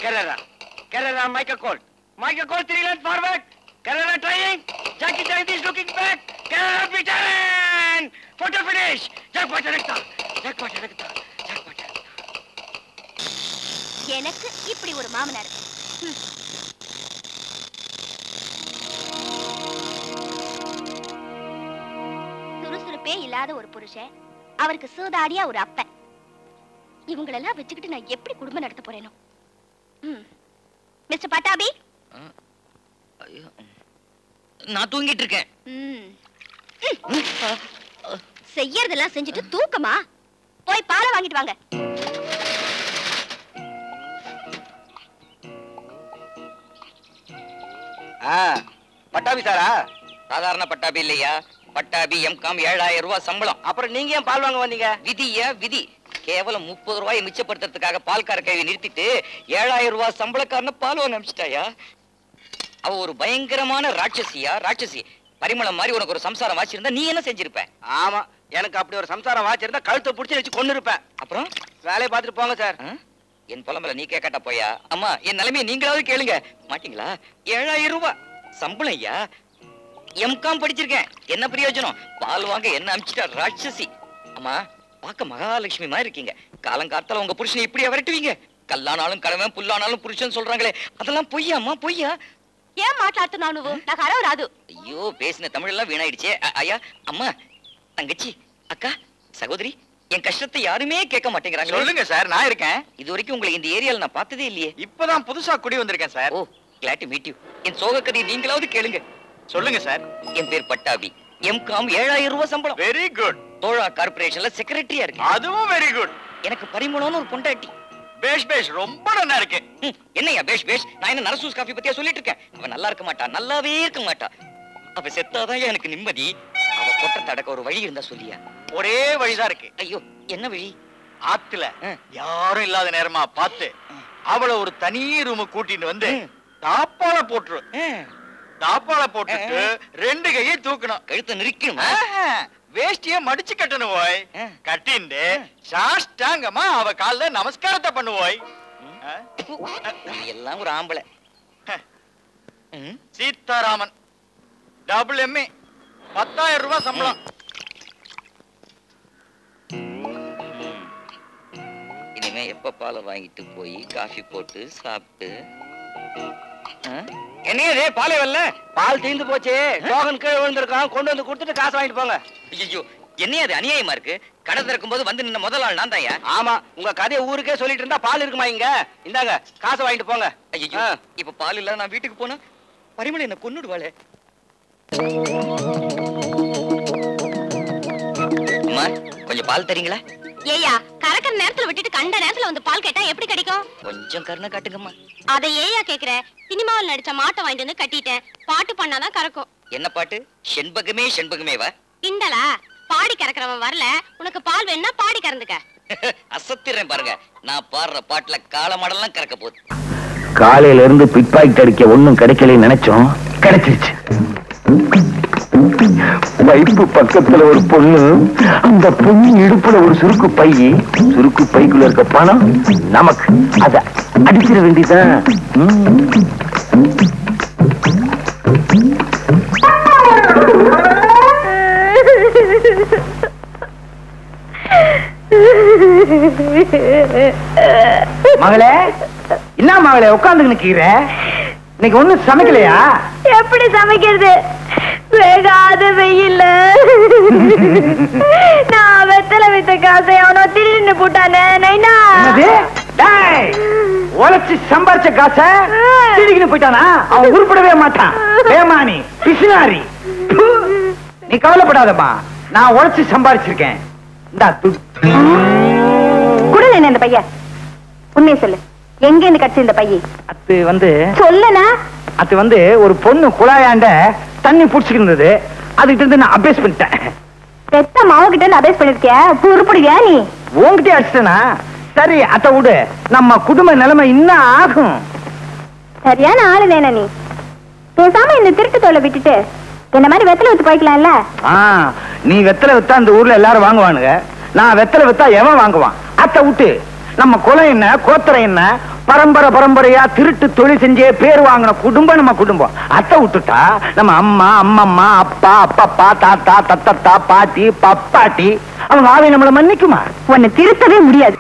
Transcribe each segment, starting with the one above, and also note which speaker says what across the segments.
Speaker 1: Carrera. Carrera, Michael Colt. Michael Colt, 3 lengths forward. Carrera trying. Jackie Jagdish looking back. Carrera beaten. Photo finish. Jackpot எடுத்தா. Jackpot எடுத்தா. Jackpot எடுத்தா.
Speaker 2: எனக்கு இப்படி ஒரு மாமனார். சுறுசுறுப்பே இல்லாத ஒரு புருஷன், அவருக்கு சூதாடியா ஒரு அப்பன். இவங்களெல்லாம் வச்சுக்கிட்டு நான் எப்படி குடும்பம் நடத்த போறேனோ. மிஸ்டர் பட்டாபி,
Speaker 3: நான் தூங்கிட்டு இருக்கேன்.
Speaker 2: செய்யறதெல்லாம் செஞ்சுட்டு தூக்கமா? போய் பாலை வாங்கிட்டு வாங்க.
Speaker 1: பட்டாபி சாரா?
Speaker 3: சாதாரண பட்டாபி இல்லையா, பட்டாபி எம்காம் 7000 ரூபாய் சம்பளம்.
Speaker 1: அப்புறம் நீங்க ஏன் பால் வாங்க வந்தீங்க?
Speaker 3: விதியா விதி. கேவலம் 30 ரூபாயை மிச்சப்படுத்துறதுக்காக பால்கார கையை நிறுத்திட்டு 7000 ரூபாய் சம்பளக்காரன பால் வாங்க அனுப்பிச்சிட்டாயா? அவ ஒரு பயங்கரமான ராட்சசியா, ராட்சசி. பரிமளம் மாதிரி உனக்கு ஒரு சம்சாரம் வாச்சிருந்தா நீ என்ன செஞ்சிருப்ப?
Speaker 1: ஆமா, எனக்கு அப்படி ஒரு சம்சாரம் வாச்சிருந்தா கழுத்தை பிடிச்சி வச்சு கொண்டு இருப்பேன்.
Speaker 3: அப்புறம்
Speaker 1: வேலையை பார்த்துட்டு போங்க சார்.
Speaker 3: என் புலம்பல நீ கேட்காட்டா போயா? அம்மா, என் நிலைமையை நீங்களாவது கேளுங்க மாட்டீங்களா? 7000 ரூபாய் சம்பளம் ஐயா. எம்காம் படிச்சிருக்கேன், என்ன பிரயோஜனம்? பால் வாங்க என்ன அனுப்பிச்சிட்டா ராட்சசி. அம்மா, பார்க்க மகாலட்சுமி மாதிரி இருக்கீங்க. காலங்காலத்துல உங்க புருஷனை இப்படியா விரட்டுவீங்க? கல்லானாலும் கடவன், புல்லானாலும் புருஷன் சொல்றாங்களே, அதெல்லாம் பொய்யா அம்மா, பொய்யா?
Speaker 2: ஏன் மாట్లాடுతున్నావు నువ్వు? నాకు అరవ రాదు.
Speaker 3: ஐயோ, பேசின தமிழ் எல்லாம் வீணாயிடுச்சே. ஐயா, அம்மா, தங்கச்சி, அக்கா, சகோதரி, என் கஷ்டத்தை யாருமே கேட்க மாட்டேங்கிறாங்க.
Speaker 1: சொல்லுங்க சார், நான் இருக்கேன்.
Speaker 3: இது வரைக்கும் உங்களை இந்த ஏரியால நான் பார்த்ததே இல்லையே.
Speaker 1: இப்பதான் புதுசா குடி வந்திருக்கேன் sir.
Speaker 3: Oh, glad to meet you. என் சோக கதையை நீங்களாவது கேளுங்க.
Speaker 1: சொல்லுங்க சார்.
Speaker 3: என் பேர் பட்டாபி. எம்காம் 7000 ரூபாய் சம்பளம்.
Speaker 1: Very good.
Speaker 3: தோழா கார்பரேஷன்ல செக்ரட்டரியா இருக்கு.
Speaker 1: அதுவும் வெரி குட்.
Speaker 3: எனக்கு பரிமளம்னு ஒரு பொண்டாட்டி.
Speaker 1: பேஷ் பேஷ், ரொம்ப நல்லா இருக்கு.
Speaker 3: என்னையா பேஷ் பேஷ்? நான் என்ன நரசூஸ் காஃபி பத்தியா சொல்லிட்டு இருக்கேன்? அவ நல்லா இருக்க மாட்டா, நல்லாவே இருக்க மாட்டா. அவ செத்தாதான் எனக்கு நிம்மதி. அவ கொட்ட தடக்க ஒரு வழி இருந்தா சொல்லியா?
Speaker 1: ஒரே வழிதான் இருக்கு.
Speaker 3: ஐயோ, என்ன வழி?
Speaker 1: ஆத்துல யாரும் இல்லாத நேரமா பார்த்து அவளை ஒரு தனி ரூம் கூட்டிட்டு வந்து தாப்பால போட்டுரு. தாப்பால போட்டுட்டு 2 கையை தூக்கணும்.
Speaker 3: கழுத்தை நெரிக்கணுமா?
Speaker 1: வேஷ்டிய மடிச்சு கட்டணும் போய். கட்டிண்டு சாஷ்டாங்கமா அவ கால்ல நமஸ்காரத்தை பண்ணுவோய்.
Speaker 3: எல்லாம் ஒரு ஆம்பளை.
Speaker 1: சீதாராமன், டபுள் எம்ஏ, 10,000 ரூபாய் சம்பளம்.
Speaker 3: இனிமே எப்ப பாலை வாங்கிட்டு போய் காஃபி போட்டு சாப்பிட்டு.
Speaker 1: என்னையே பாலே வரல? பால் தீர்ந்து போச்சு. டோகன் கீழே விழுந்திருக்கான், கொண்டு வந்து கொடுத்துட்டு காசு வாங்கிட்டு போங்க.
Speaker 3: ஐயோ, என்னையா அது அநியாயமா இருக்கு? கடை திறக்கும் போது வந்து நின்ன முதல் ஆள் நான் தான்யா.
Speaker 1: ஆமா, உங்க கதையை ஊருக்கே சொல்லிட்டு இருந்தா பால் இருக்குமா இங்க? இந்தாங்க காசை வாங்கிட்டு போங்க.
Speaker 3: ஐயோ, இப்ப பால் இல்ல நான் வீட்டுக்கு போனா பரிமளம் என்ன கொன்னுடுவாளே. அம்மா, கொஞ்சம் பால் தரீங்களா?
Speaker 2: ஏயா, கறக்கிற நேரத்துல விட்டுட்டு கண்ட நேரத்துல வந்து பால் கேட்டா எப்படி கிடைக்கும்?
Speaker 3: கொஞ்சம் கருணை காட்டுங்கம்மா.
Speaker 2: அதை ஏயா கேக்குற? சினிமாவில் நடிச்ச மாட்டை வாங்கிட்டு வந்து கட்டிட்டேன். பாட்டு பண்ணாதான் கறக்கும்.
Speaker 3: என்ன பாட்டு? செண்பகமே செண்பகமேவா?
Speaker 2: கிண்டலா? பாடி கறக்கிறவன் வரல, உனக்கு பால் வேணா பாடி கறந்துக்க.
Speaker 3: அசத்திறேன் பாருங்க, நான் பாடுற பாட்டுல காலமாடெல்லாம் கறக்க போகுது.
Speaker 4: காலையில இருந்து பிக் பாக்கெட் அடிக்க ஒண்ணும் கிடைக்கலன்னு நினைச்சோம், கிடைச்சிருச்சு. பைப்பு பக்கத்துல ஒரு பொண்ணு, அந்த பொண்ணு இடுப்புல ஒரு சுருக்கு பை, சுருக்கு பைக்குள்ள இருக்க பணம் நமக்கு. அத அடிச்சிட வேண்டியதான். மகளே, என்ன மகளே உட்கார்ந்து நிக்கிற? இன்னைக்கு ஒண்ணும் சமைக்கலையா?
Speaker 2: எப்படி சமைக்கிறது? வேகாத வெயில்ல நான் வெத்தலை வித்த காசை அவனோ திருடின்னு போட்டானே. நைனா,
Speaker 4: உழைச்சு சம்பாரிச்ச காசை திருடிக்கின்னு போயிட்டானா? அவன் உருப்படவே மாட்டான். ஏமானி பிசினாரி. நீ கவலைப்படாதம்மா, நான் உழைச்சு சம்பாரிச்சிருக்கேன்.
Speaker 2: கூட இந்த பையன் உண்மையை சொல்லு, எங்க இருந்து கட்சி இந்த பையன்?
Speaker 4: அது வந்து
Speaker 2: சொல்லனா,
Speaker 4: அது வந்து ஒரு பொண்ணு குழாயாண்ட தண்ணி புடிச்சுக்கிருந்தது, அதுகிட்ட இருந்து நான் அபேஸ் பண்ணிட்டேன்.
Speaker 2: பெத்த மாவகிட்ட இருந்து அபேஸ் பண்ணிருக்கியா? உருப்படியா நீ?
Speaker 4: உங்ககிட்ட அடிச்சிட்டனா? சரி, அத விடு. நம்ம குடும்ப நிலைமை இன்னும் ஆகும்.
Speaker 2: சரியான ஆளு வேணா நீ. பேசாம இந்த திருட்டு தொலை விட்டுட்டு என்ன மாதிரி வெத்தலை வித்து போய்க்கலாம்ல.
Speaker 4: நீ வெத்தலை வித்தா அந்த ஊர்ல எல்லாரும் வாங்குவானுங்க, நான் வெத்தலை வித்தா எவன் வாங்குவான்? அத விட்டு நம்ம குலம் என்ன, கோத்திரம் என்ன, பரம்பரை பரம்பரையா திருட்டு தொழில் செஞ்சே பேர் வாங்கின குடும்பம் நம்ம குடும்பம். அத்தை விட்டுட்டா நம்ம அம்மா அம்மம்மா அப்பா அப்பப்பா தாத்தா தத்தத்தா பாட்டி பப்பாட்டி அவங்க ஆவி நம்மள மன்னிக்குமா?
Speaker 2: உன்னை திருத்தவே முடியாது.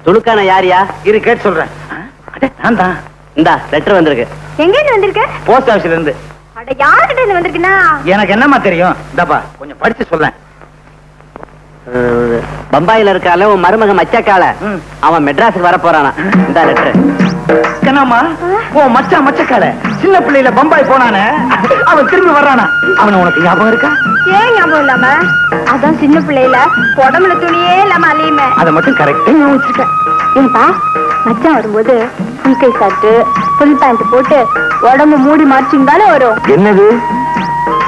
Speaker 5: துலுக்கான யாரியா?
Speaker 4: இரு கேட்டு சொல்றேன். நான் தான்.
Speaker 5: இந்தா லெட்டர் வந்திருக்கு.
Speaker 2: எங்க இருந்து வந்திருக்க?
Speaker 4: போஸ்ட் ஆபீஸ்ல இருந்து.
Speaker 2: அட யார்கிட்ட இருந்து வந்திருக்குன்னா?
Speaker 4: எனக்கு என்னமா தெரியும்? இந்தப்பா கொஞ்சம் படிச்சு சொல்றேன்.
Speaker 5: பம்பாயில இருக்கால உன் மருமக மச்சக்கால, அவன் மெட்ராஸுக்கு வர போறானா. இந்த லெட்டர்.
Speaker 4: என்னம்மா ஓ மச்சக்கால சின்ன பிள்ளையில பம்பாய் போனானே அவன் திரும்பி வர்றானா? அவன் உனக்கு ஞாபகம் இருக்கா?
Speaker 2: ஏன் ஞாபகம் இல்லாம? அதான் சின்ன பிள்ளையில உடம்புல துணியே இல்லாம அலையுமே.
Speaker 4: அதை மட்டும் கரெக்டா நான் வச்சிருக்கேன்.
Speaker 2: ஏன்பா மச்சான் வரும்போது ஃபுல் கை ஷர்ட் ஃபுல் பேண்ட் போட்டு உடம்பு மூடி மாற்றிருந்தாலும் வரும்.
Speaker 4: என்னது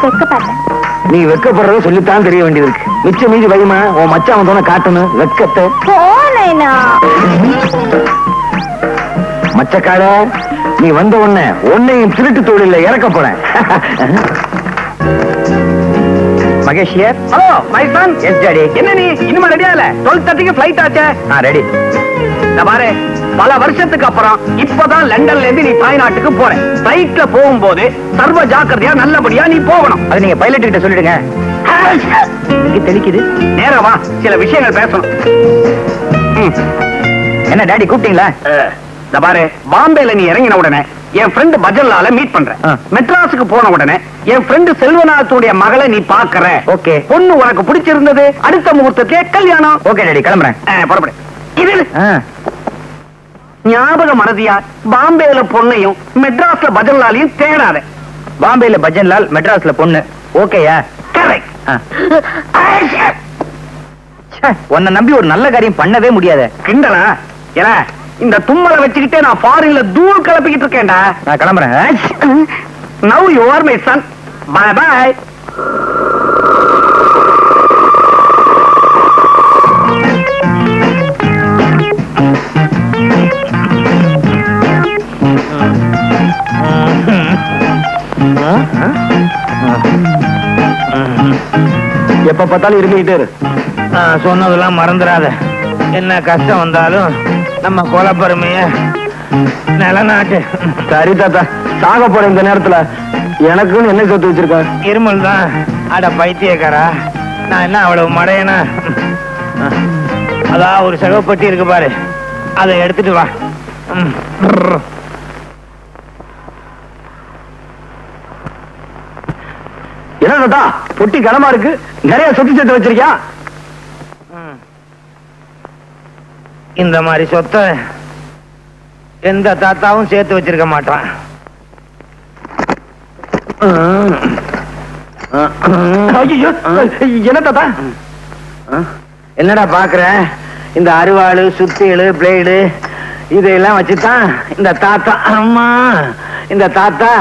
Speaker 2: செக்க பார்த்தேன்.
Speaker 4: நீ வெக்கப்படுறத சொல்லித்தான் தெரிய வேண்டியது இருக்கு. மிச்சம் மீதி வைமா உன் மச்சான் தோண காட்டணும் வெக்கத்தை.
Speaker 2: போனேனா
Speaker 4: மச்சக்கார நீ வந்த உன்னையும் திருட்டு தொழில இறக்க போறேன். Mahesh here. Hello my son. Yes daddy. என்ன நீ இன்னும் ரெடியா இல்ல? 12:30க்கு ஃளைட் ஆச்சே. ரெடி. நான் பாரு பல வருஷத்துக்கு அப்புறம் இப்பதான் லண்டன்ல இருந்து நீ தாய்நாட்டுக்கு போற. ஃளைட்ல போகும்போது சர்வ ஜாக்கிரதையா நல்லபடியா நீ போகணும். அது நீங்க பைலட் கிட்ட சொல்லிடுங்க. தெளிக்குது. நேரா வா, சில விஷயங்கள் பேசணும். என்ன டாடி கூப்பிட்டீங்களா? இந்த பாரு பாம்பேல நீ இறங்கின உடனே என் ஃப்ரெண்ட் பஜன்லால மீட் பண்றேன். மெட்ராஸுக்கு போன உடனே என் ஃப்ரெண்ட் செல்வநாதத்துடைய மகளை நீ பாக்குற. ஓகே. பொண்ணு உனக்கு பிடிச்சிருந்தது. அடுத்த முகூர்த்தத்திலே கல்யாணம். ஓகே டாடி கிளம்புறேன். புறப்படு. இது ஞாபகம் மறதியா பாம்பேல பொண்ணையும் மெட்ராஸ்ல பஜன்லாலையும் தேடாத. பாம்பேல பஜன்லால் மெட்ராஸ்ல பொண்ணு. ஓகேயா? கரெக்ட். உன்னை நம்பி ஒரு நல்ல காரியம் பண்ணவே முடியாது. கிண்டலா? ஏல இந்த தும்மலை வச்சுக்கிட்டே நான் ஃபாரின்ல தூள் கிளப்பிக்கிட்டு இருக்கேன்டா. நான் கிளம்புறேன். Now you are my son. Bye bye. எப்ப பார்த்தாலும் இருந்துகிட்டே இரு. சொன்னதெல்லாம் மறந்துடாத. என்ன கஷ்டம் வந்தாலும் நம்ம கொலப்பெருமைய நிலநாட்டு. சரி தாத்தா, சாக போற இந்த நேரத்துல எனக்குன்னு என்ன சொத்து வச்சிருக்க? இருமல் தான். அட பைத்தியக்காரா, நான் என்ன அவ்வளவு மடையனா? அதான் ஒரு சகப்பட்டி இருக்கு பாரு, அதை எடுத்துட்டு வா. என்ன தாத்தா பொட்டி கனமா இருக்கு, நிறைய சொத்து சேர்த்து வச்சிருக்கியா? இந்த மாதிரி சொத்தை எந்த தாத்தாவும் சேர்த்து வச்சிருக்க மாட்டான். என்ன தாத்தா? என்னடா பாக்குற? இந்த அருவாளு சுத்தியலு பிளேடு இதெல்லாம் வச்சுதான் இந்த தாத்தா, அம்மா இந்த தாத்தா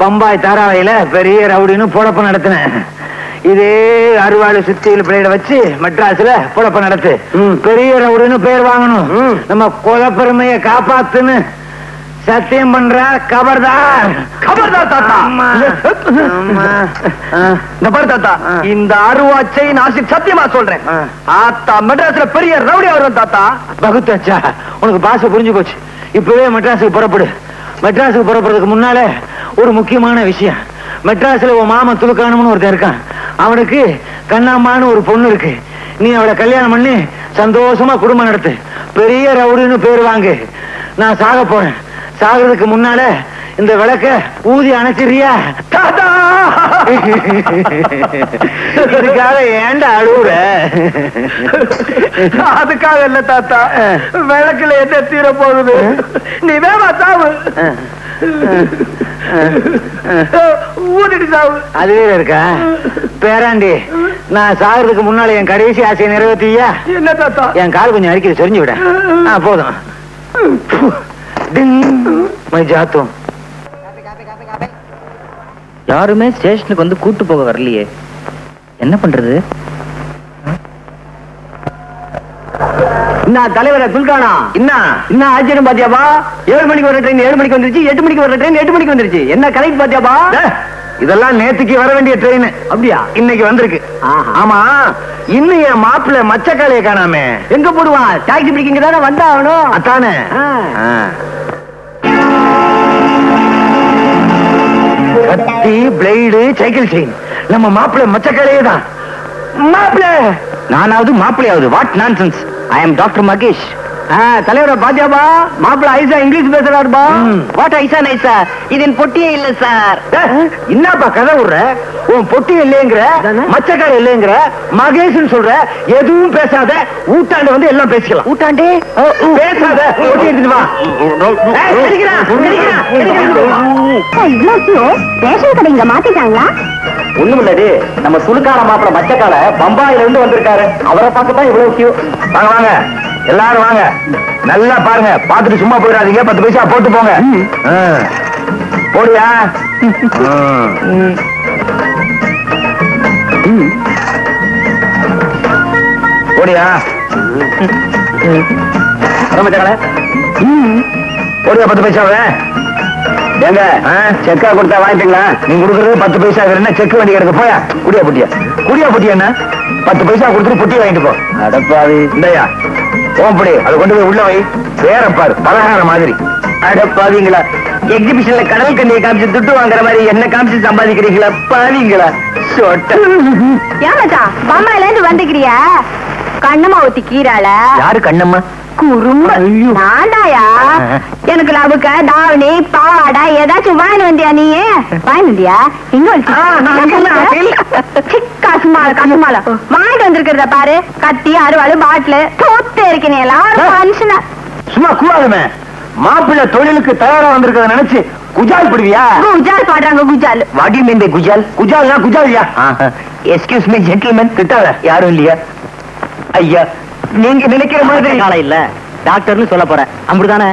Speaker 4: பம்பாய் தாராவையில பெரிய ரவுடின்னு பொழப்பு நடத்தினேன். இதே அருவாளு சுத்தியல் பிளேட வச்சு மெட்ராஸ்ல பொழப்பு நடத்து. பெரிய ரவுடின்னு பேர் வாங்கணும். நம்ம கொலப்பெருமையை காப்பாத்துன்னு சத்தியம் பண்ற. கபர்தார். கபர்தார் தாத்தா. இந்த பாரு தாத்தா, இந்த அருவாச்சை நான் சத்தியமா சொல்றேன். ஆத்தா மெட்ராஸ்ல பெரிய ரவுடி வருவேன் தாத்தா. பகுத்தாச்சா, உனக்கு பாச புரிஞ்சு போச்சு. இப்பவே மெட்ராஸுக்கு புறப்படு. மெட்ராஸுக்கு புறப்படுறதுக்கு முன்னாலே ஒரு முக்கியமான விஷயம். மெட்ராஸ்ல உன் மாமா துலுக்கானம்னு ஒருத்தர் இருக்கான். அவனுக்கு கண்ணாம்மான்னு ஒரு பொண்ணு இருக்கு. நீ அவளை கல்யாணம் பண்ணி சந்தோஷமா குடும்பம் நடத்து. பெரிய ரவுடின்னு பேர் வாங்கு. நான் சாக போறேன். சாகிறதுக்கு முன்னால இந்த விளக்க ஊதி அணைச்சிரியா? தாத்தா இதுக்காக ஏன்டா அழுவுற? அதுக்காக இல்ல தாத்தா, விளக்குல என்ன தீர போகுது? நீ வேமா சாவு. ஊதிட்டு சாவு. அதுவே இருக்கா பேராண்டி? நான் சாகிறதுக்கு முன்னால என் கடைசி ஆசையை நிறைவேற்றியா? என்ன தாத்தா? என் கால் கொஞ்சம் அடிக்கிறது சொரிஞ்சு விட. போதும்.
Speaker 3: யாருமே ஸ்டேஷனுக்கு வந்து கூட்டு போக வரலையே, என்ன பண்றது?
Speaker 4: என்ன தலைவரை துல்கானா? என்ன ஆச்சரியம் பாத்தியாப்பா? 7 மணிக்கு வர ட்ரெயின் 7 மணிக்கு வந்துருச்சு, 8 மணிக்கு வர ட்ரெயின் 8 மணிக்கு வந்துருச்சு. என்ன கரெக்ட் பாத்தியாப்பா? இதெல்லாம் நேத்துக்கு வர வேண்டிய ட்ரெயின். அப்படியா? இன்னைக்கு வந்திருக்கு. ஆமா, இன்னும் என் மாப்பிள்ள மச்சக்காலைய காணாமே. எங்க போடுவான்? டாக்ஸி பிடிக்கிங்க தானே வந்தாகணும். அதானே. கத்தி, பிளேடு, சைக்கிள் செயின். நம்ம மாப்பிள்ள மச்சக்காலையே தான். மாப்பிள்ள நானாவது மாப்பிள்ளையாவது. What nonsense. I am doctor Mahesh. தலைவர பாத்தியாபா, மாப்பிள்ள ஐசா இங்கிலீஷ் பேசுறாருபா. வாட் ஐசா நைசா? இதன் பொட்டியே இல்ல சார். என்னப்பா கதை விடுற? உன் பொட்டி இல்லைங்கிற, மச்சக்கார இல்லைங்கிற, மகேஷ் சொல்ற. எதுவும் பேசாத. ஊட்டாண்ட வந்து எல்லாம் பேசிக்கலாம். ஊட்டாண்டே பேசாத. பொட்டி எடுத்துட்டு வா.
Speaker 2: ரேஷன் கடை இங்க மாத்திட்டாங்களா?
Speaker 4: ஒண்ணும் இல்லது, நம்ம சுலுக்கான மாப்பிள்ள மச்சக்கால பம்பாயில இருந்து வந்திருக்காரு. அவரை பார்க்கத்தான் இவ்வளவு கியூ. வாங்க வாங்க எல்லாரும் வாங்க. நல்லா பாருங்க, பாத்துட்டு சும்மா போயிடாதீங்க. 10 பைசா போட்டு போங்க. போடியா? போடியா? போடியா 10 பைசாவே? ஏங்க செக்கா கொடுத்தா வாங்கிட்டீங்களா? நீங்க கொடுக்கறது 10 பைசா. என்ன செக் வண்டி கிடக்கு? போயா குடியா புட்டியா. குடியா புட்டியா என்ன? 10 பைசா கொடுத்துட்டு புட்டி வாங்கிட்டு போ. அடப்பாவி. இந்தயா ஓம்படி அதை கொண்டு போய் உள்ள வை. வேற பாரு, பலகார மாதிரி. அடப்பாவீங்களா, எக்ஸிபிஷன்ல கடல் கண்ணியை காமிச்சு துட்டு வாங்குற மாதிரி என்ன காமிச்சு சம்பாதிக்கிறீங்களா? பாவீங்களா சொட்ட.
Speaker 2: ஏமாச்சா பம்பாயில இருந்து வந்துக்கிறியா? கண்ணம்மா ஊத்தி கீராள.
Speaker 4: யாரு கண்ணம்மா?
Speaker 2: குறும்ப நாடாயா? எனக்கு லவுக்க தாவணி பாவாடா ஏதாச்சும் வாங்கி வந்தியா? நீ வாங்கி வந்தியா? இங்க கசுமால கசுமால வாங்கிட்டு வந்திருக்கிறத பாரு. கத்தி, அறுவாள், பாட்டிலு தூத்து இருக்கீங்க மனுஷனா.
Speaker 4: சும்மா கூடாதுமே. மாப்பிள்ளை தொழிலுக்கு தயாரா வந்திருக்கிறத நினைச்சு குஜால் படுவியா?
Speaker 2: குஜால் பாடுறாங்க. குஜால்
Speaker 4: வாடி மீன் குஜால்? குஜால்னா குஜாலியா? Excuse me gentleman. திட்டாத. யாரும் இல்லையா? ஐயா, நீங்க நினைக்கிற மாதிரி காலம் இல்ல. டாக்டர்னு சொல்ல போறேன். அப்படிதானே?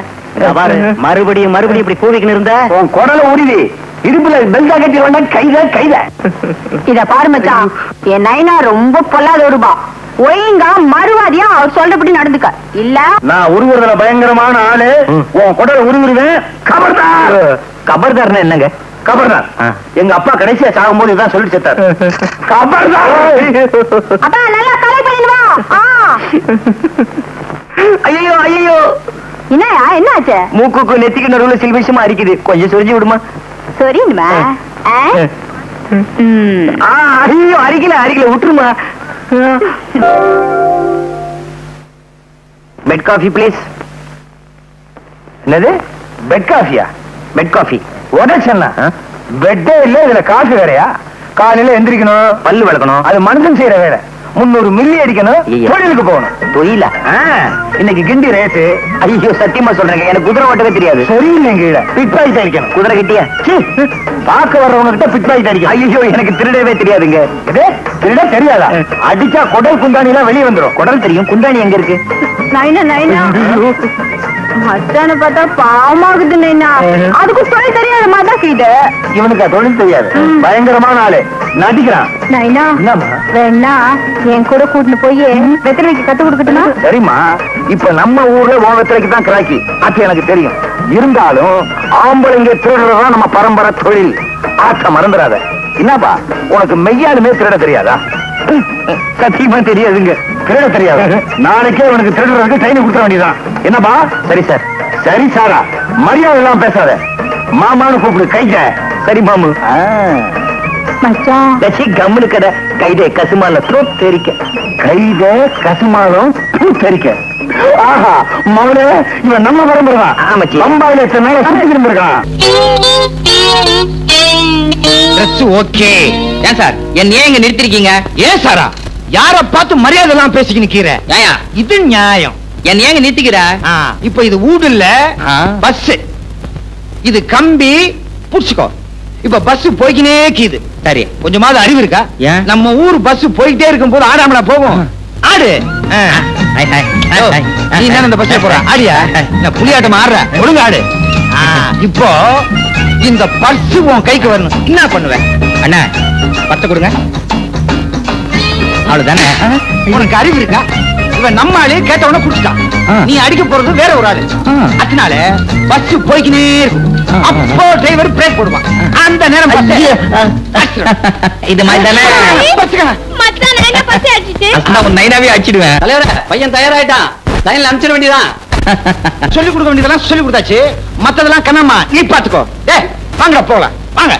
Speaker 4: பாரு, மறுபடியும் மறுபடியும் இப்படி கூவிக்கணும் இருந்த உன் குடல உருவி இரும்புல பெல்டா கட்டி வந்தா கைத கைத.
Speaker 2: இத பாரு மச்சான், என் நைனா ரொம்ப பொல்லாத ஒருபா. ஒழுங்கா மறுவாதியா அவர் சொல்றபடி நடந்துக்க. இல்ல
Speaker 4: நான் உருவுறதுல பயங்கரமான ஆளு. உன் குடல உருவிடுவேன். கபர்தார். கபர்தார்னா என்னங்க? கபர்தார் எங்க அப்பா கடைசியா சாகும் போது இதான் சொல்லிட்டு செத்தாரு. கபர்தார்.
Speaker 2: அப்பா நல்லா கலை பண்ணிடுவா.
Speaker 4: ஐயோ ஐயோ,
Speaker 2: என்னயா என்னாச்சு?
Speaker 4: மூக்குக்கு நெத்திக்கு நடுவுல சில விஷயமா அரிக்குது. கொஞ்சம் சொரிஞ்சு விடுமா?
Speaker 2: சரிமா.
Speaker 4: ஐயோ அரிக்கல அரிக்கல, விட்டுருமா. Bed coffee please. என்னது பெட் காஃபியா? பெட் காஃபி உடச்சா பெட்டே இல்ல, இதுல காஃபி வேறையா? காலையில எந்திரிக்கணும், பல்லு விளக்கணும், அது மனுஷன் செய்யற வேலை. 300 மில்லி அடிக்கணும், தொழிலுக்கு போகணும். தொழில இன்னைக்கு கிண்டி ரேட்டு. ஐயோ சத்தியமா சொல்றேங்க, எனக்கு குதிரை ஓட்டவே தெரியாது. சரியில்லைங்க, பிட் பாக்கெட் அடிக்கணும். குதிரை கிட்டியா? பார்க்க வர்றவங்க கிட்ட பிட் பாக்கெட் அடிக்கணும். ஐயோ எனக்கு திருடவே தெரியாதுங்க. திருட தெரியாதா? அடிச்சா குடல் குந்தாணி எல்லாம் வெளியே வந்துடும். குடல் தெரியும், குந்தாணி எங்க இருக்கு?
Speaker 2: நைனா நைனா மச்சான பார்த்தா பாவமாகுது நைனா. அதுக்கு தொழில் தெரியாத மாதிரி இது.
Speaker 4: இவனுக்கு தொழில் தெரியாது, பயங்கரமான ஆளு, நடிக்கிறான்.
Speaker 2: நைனா வேணா என் கூட கூட்டிட்டு போய் வெத்தலைக்கு கத்து கொடுக்கட்டுமா?
Speaker 4: சரிம்மா, இப்ப நம்ம ஊர்ல உன் வெத்தலைக்கு தான் கிராக்கி, அது எனக்கு தெரியும். இருந்தாலும் ஆம்பளைங்க திருடுறதுதான் நம்ம பரம்பரை தொழில். ஆட்ட மறந்துடாத. என்னப்பா உனக்கு மெய்யாலுமே திருட தெரியாதா? சத்தியமா தெரியாதுங்க. திருட தெரியாது. நாளைக்கே உனக்கு திருடுறதுக்கு ட்ரைனிங் கொடுக்க வேண்டியதான். என்னப்பா? சரி சார். சரி சாரா, மரியாதை எல்லாம் பேசாத. மாமான்னு கூப்பிடு. கைத. சரி மாமு.
Speaker 2: மச்சான்
Speaker 4: கம்முனு கடை. கைதே கசுமால த்ரோட் தெரிக்க. கைத கசுமாலம் தெரிக்க. ஆஹா மவனே, இவன் நம்ம பரம்பரைதான். பம்பாயில எத்தனை நாள சுத்தி இருந்திருக்கான்.
Speaker 3: ஓகே. ஏன் சார் என்ன இங்க நிறுத்திருக்கீங்க?
Speaker 4: ஏன் சாரா, யார பார்த்து மரியாதை எல்லாம் பேசிக்க நிக்கிற? இது நியாயம்.
Speaker 3: என்ன ஏங்க நிறுத்திக்கிற?
Speaker 4: இப்ப இது ஊடு இல்ல, பஸ். இது கம்பி, புடிச்சுக்கோ. இப்ப பஸ் போய்க்கினே கீது.
Speaker 3: சரி,
Speaker 4: கொஞ்சமாவது அறிவு இருக்கா? நம்ம ஊர் பஸ் போயிட்டே இருக்கும் போது ஆடாமலா போகும்? ஆடு. நீ என்ன இந்த பஸ்ல போற? ஆடியா? புலியாட்டம் ஆடுற? ஒழுங்கு ஆடு. இப்போ இந்த பர்ஸ் உன் கைக்கு வரணும். என்ன பண்ணுவேன்?
Speaker 3: அண்ணா 10 கொடுங்க.
Speaker 4: அவ்வளவுதானே? உனக்கு அறிவு இருக்கா? இவன் நம்ம ஆளு கேட்டவன குடிச்சிட்டான். நீ அடிக்க போறது வேற ஒரு ஆளு. அதனால பஸ் போய்க்கினே இருக்கும். அப்போ டிரைவர் பிரேக் போடுவான். அந்த நேரம் இது மாதிரி தானே நைனாவே அடிச்சிடுவேன். தலைவர பையன் தயாராயிட்டான். லைன்ல அனுப்பிச்சிட வேண்டியதான். சொல்லி கொடுக்க வேண்டியதெல்லாம் சொல்லி கொடுத்தாச்சு. மத்ததெல்லாம் கண்ணம்மா நீ பாத்துக்கோ. வாங்க போகலாம் வாங்க.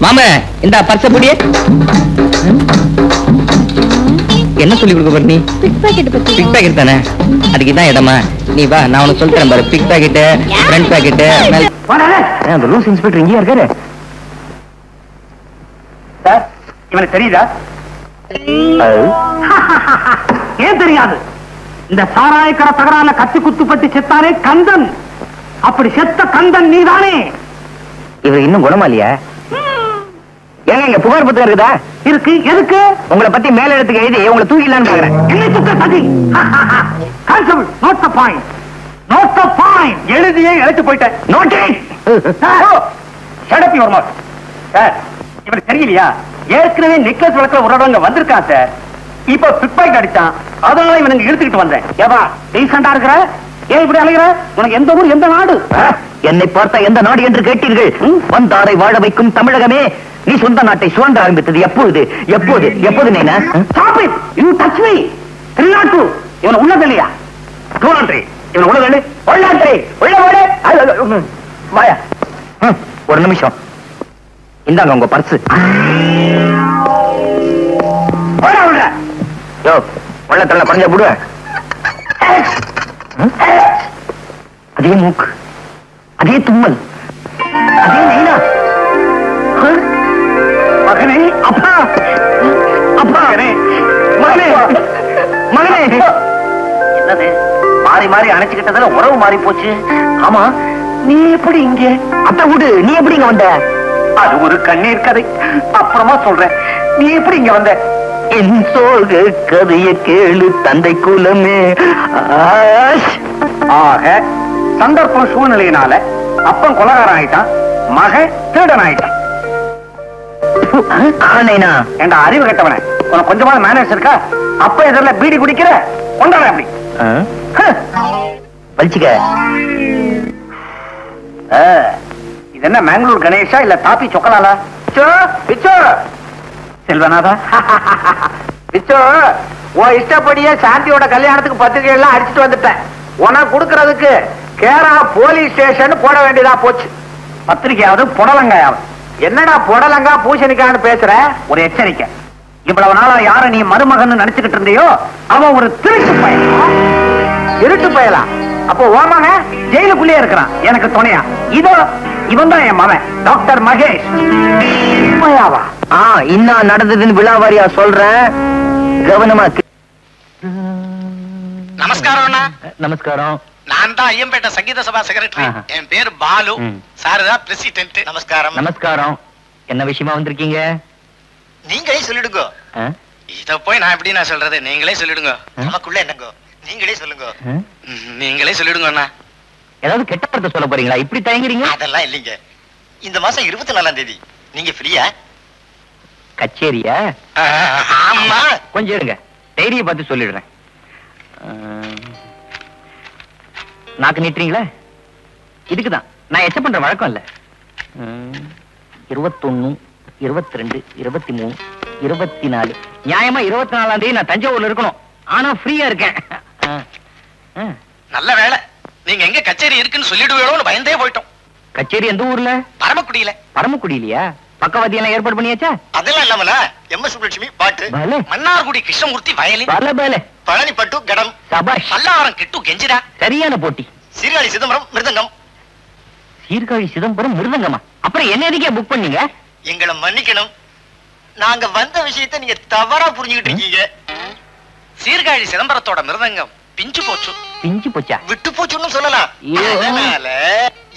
Speaker 4: மாமா இந்த பர்ச புடியே. என்ன சொல்லி கொடுக்க போற நீ? பிக் பாக்கெட் தானே, அதுக்கு தான் இடமா. நீ வா, நான் உனக்கு சொல்றேன் பாரு. Pickpocket, front pocket. அந்த லூஸ் இன்ஸ்பெக்டர் இங்கே இருக்காரு. சார் இவனுக்கு தெரியுதா? ஏன் தெரியாது? இந்த சாராயக்கடை தகராறுல கத்தி குத்துப்பட்டு செத்தானே கந்தன். அப்படி செத்த கந்தன் நீதானே? இவர் இன்னும் குணமா இல்லையா? ஏங்க இங்க புகார் புத்தகம் இருக்குதா? இருக்கு. எதுக்கு? உங்களை பத்தி மேல இடத்துக்கு எழுதி உங்களை தூக்கிடலான்னு பாக்குறேன். என்ன தூக்க சதி? Constable note the point. Note the point. எழுதியே எழுத்து போயிட்டேன். Note it. Shut up your mouth. Sir இவனுக்கு தெரியலையா? ஏற்கனவே நெக்லஸ் வழக்குல ஒரு வந்திருக்கான் சார். இப்ப பிக்பாக்கெட் அடிச்சான். அதனால இவனுக்கு இழுத்துக்கிட்டு வந்தேன். ஏவா டீசெண்டா இருக்கிற? ஏன் இப்படி அலைகிற? உனக்கு எந்த ஊர் எந்த நாடு? என்னை பார்த்தா எந்த நாடு என்று கேட்டீர்கள். வந்தாரை வாழ வைக்கும் தமிழகமே, நீ சொந்த நாட்டை சுரண்ட ஆரம்பித்தது எப்பொழுது? எப்போது? எப்போது நீனா? Stop it! You touch me! 302. இவனை உள்ள தள்ளியா? 203. இவனை உள்ள தள்ளி. உள்ள ஓடு. வாயா. ஒரு நிமிஷம். இந்தாங்க உங்க பர்ஸ். யோ வெள்ளத்தள்ள பறஞ்ச புடுவ. அதே மூக்கு, அதே தும்மல், அதே நைனா. மகனே, அப்பா, அப்பா, மகனே, மகனே. என்னது மாறி மாறி அணைச்சுக்கிட்டதுல உறவு மாறி போச்சு. ஆமா, நீ எப்படி இங்க? அத்தை விடு, நீ எப்படி இங்க வந்த? அது ஒரு கண்ணீர் கதை, அப்புறமா சொல்றேன். நீ எப்படி இங்க வந்த? என் சோக கதைய கேளு தந்தை குலமே. ஆக சந்தர்ப்பம் சூழ்நிலையினால அப்பன் கொலகாரன் ஆயிட்டான், மகன் திருடன் ஆயிட்டான். என்ற அறிவு கட்டவன, உனக்கு கொஞ்சமான மேனேஜ் இருக்கா? அப்ப எதிரில் பீடி குடிக்கிற கொண்டாட அப்படி வலிச்சுக்க. இது என்ன மேங்களூர் கணேஷா இல்ல தாப்பி சொக்கலாலா? செல்வநாதா, பிச்சோ உன் இஷ்டப்படியே சாந்தியோட கல்யாணத்துக்கு பத்திரிகை எல்லாம் அடிச்சுட்டு வந்துட்டேன். உனக்கு கொடுக்கறதுக்கு கேரளா போலீஸ் ஸ்டேஷன் போட வேண்டியதா போச்சு. பத்திரிகையாவது புடலங்காயாவது. என்னடா புடலங்கா பூசணிக்கான்னு பேசுற? ஒரு எச்சரிக்கை. இவ்வளவு நாளா யார நீ மருமகன் நினைச்சுக்கிட்டு இருந்தியோ அவன் ஒரு திருட்டு பயல். திருட்டு பயலா? அப்போ ஓமக ஜெயிலுக்குள்ளே இருக்கிறான் எனக்கு துணையா. இதோ இவன் தான் என் மகன் டாக்டர் மகேஷ். இன்னும் நடந்ததுன்னு விழாவாரியா சொல்றேன், கவனமா.
Speaker 6: நமஸ்காரம் அண்ணா.
Speaker 4: நமஸ்காரம்.
Speaker 6: நான் தான் ஐயம்பேட்டை சங்கீத சபா செக்ரட்டரி. என் பேரு பாலு. சாரதா பிரசிடென்ட். நமஸ்காரம்.
Speaker 4: நமஸ்காரம். என்ன விஷயமா வந்திருக்கீங்க?
Speaker 6: நீங்களே சொல்லிடுங்க. இத போய் நான் எப்படி நான் சொல்றது? நீங்களே சொல்லிடுங்க. நமக்குள்ள என்னங்க? நீங்களே சொல்லுங்க. நீங்களே சொல்லிடுங்க அண்ணா.
Speaker 4: ஏதாவது கெட்ட வார்த்தை சொல்ல போறீங்களா? இப்படி தயங்குறீங்க?
Speaker 6: அதெல்லாம் இல்லைங்க. இந்த மாசம் 24ஆம் தேதி நீங்க ஃப்ரீயா?
Speaker 4: கச்சேரியா?
Speaker 6: ஆமா.
Speaker 4: கொஞ்சம் இருங்க, டைரியை பார்த்து சொல்லிடுறேன். நாக்கு நீட்டுறீங்களா? இதுக்குதான் நான் எச்ச பண்ற வழக்கம் இல்ல. 21, 22, 23, 24. நியாயமா 24ஆம் தேதி நான் தஞ்சாவூர்ல இருக்கணும். ஆனா ஃப்ரீயா இருக்கேன்.
Speaker 6: நல்ல வேலை. நீங்க எங்க கச்சேரி இருக்குன்னு சொல்லிடுவோம்னு பயந்தே போயிட்டோம்.
Speaker 4: கச்சேரி எந்த ஊர்ல?
Speaker 6: பரமக்குடியில.
Speaker 4: பரமக்குடியிலயா? பக்கவாதி எல்லாம் ஏற்பாடு பண்ணியாச்சா?
Speaker 6: அதெல்லாம் இல்லாமல எம்.எஸ். சுப்புலட்சுமி பாட்டு, மன்னார்குடி கிருஷ்ணமூர்த்தி வயலின், பழனி பட்டு கடம், பல்லாவரம் கிட்டு கெஞ்சிரா.
Speaker 4: சரியான போட்டி.
Speaker 6: சீர்காழி சிதம்பரம் மிருதங்கம்.
Speaker 4: சீர்காழி சிதம்பரம் மிருதங்கமா? அப்புறம் என்ன எதுக்கே புக் பண்ணீங்க?
Speaker 6: எங்களை மன்னிக்கணும், நாங்க வந்த விஷயத்தை நீங்க தவறா புரிஞ்சுக்கிட்டு இருக்கீங்க. சீர்காழி சிதம்பரத்தோட மிருதங்கம் பிஞ்சு போச்சு.
Speaker 4: பிஞ்சு போச்சா?
Speaker 6: விட்டு போச்சுன்னு சொல்லலாம். அதனால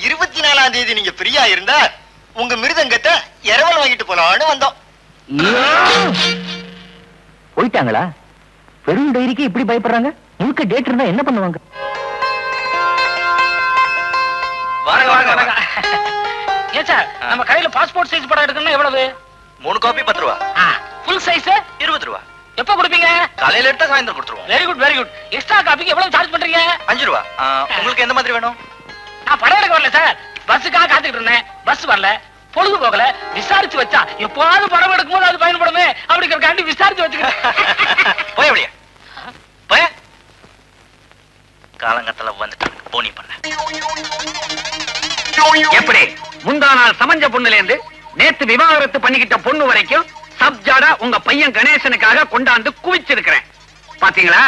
Speaker 6: 24ஆம் தேதி நீங்க ஃப்ரீயா இருந்தா உங்க மிருதங்கத்தை இரவல் வாங்கிட்டு போலான்னு வந்தோம்.
Speaker 4: போயிட்டாங்களா? பெரும் டைரிக்கு இப்படி பயப்படுறாங்க. முழுக்க டேட் இருந்தா என்ன பண்ணுவாங்க?
Speaker 7: ஏன் சார், நம்ம கடையில பாஸ்போர்ட் சைஸ் படம் எடுக்கணும்னா எவ்வளவு?
Speaker 6: 3 காப்பி 10 ரூபா.
Speaker 7: ஃபுல் சைஸ்
Speaker 6: 20 ரூபா.
Speaker 7: எப்ப கொடுப்பீங்க?
Speaker 6: காலையில எடுத்தா சாயந்தரம் கொடுத்துருவோம்.
Speaker 7: Very good very good. Extra காபிக்கு எவ்வளவு சார்ஜ் பண்றீங்க?
Speaker 6: 5 ரூபா. உங்களுக்கு எந்த மாதிரி வேணும்?
Speaker 7: நான் படம் எடுக்க வரல சார், பஸ்ஸுக்காக காத்துக்கிட்டு இருந்தேன். பஸ் வரல, பொழுது போகல, விசாரிச்சு வச்சா எப்போது படம் எடுக்கும் போது அது பயன்படுமே அப்படிங்கிறக்காண்டி விசாரிச்சு வச்சுக்கிட்டேன்.
Speaker 6: போய் அப்படியே போய் காலங்கத்துல வந்துட்டாங்க போனி பண்ண.
Speaker 1: எப்படி முந்தா நாள் சமஞ்ச பொண்ணுல இருந்து நேத்து விவாகரத்து பண்ணிக்கிட்ட பொண்ணு வரைக்கும் சப்ஜாடா உங்க பையன் கணேசனுக்காக கொண்டாந்து குவிச்சிருக்கிறேன். பாத்தீங்களா?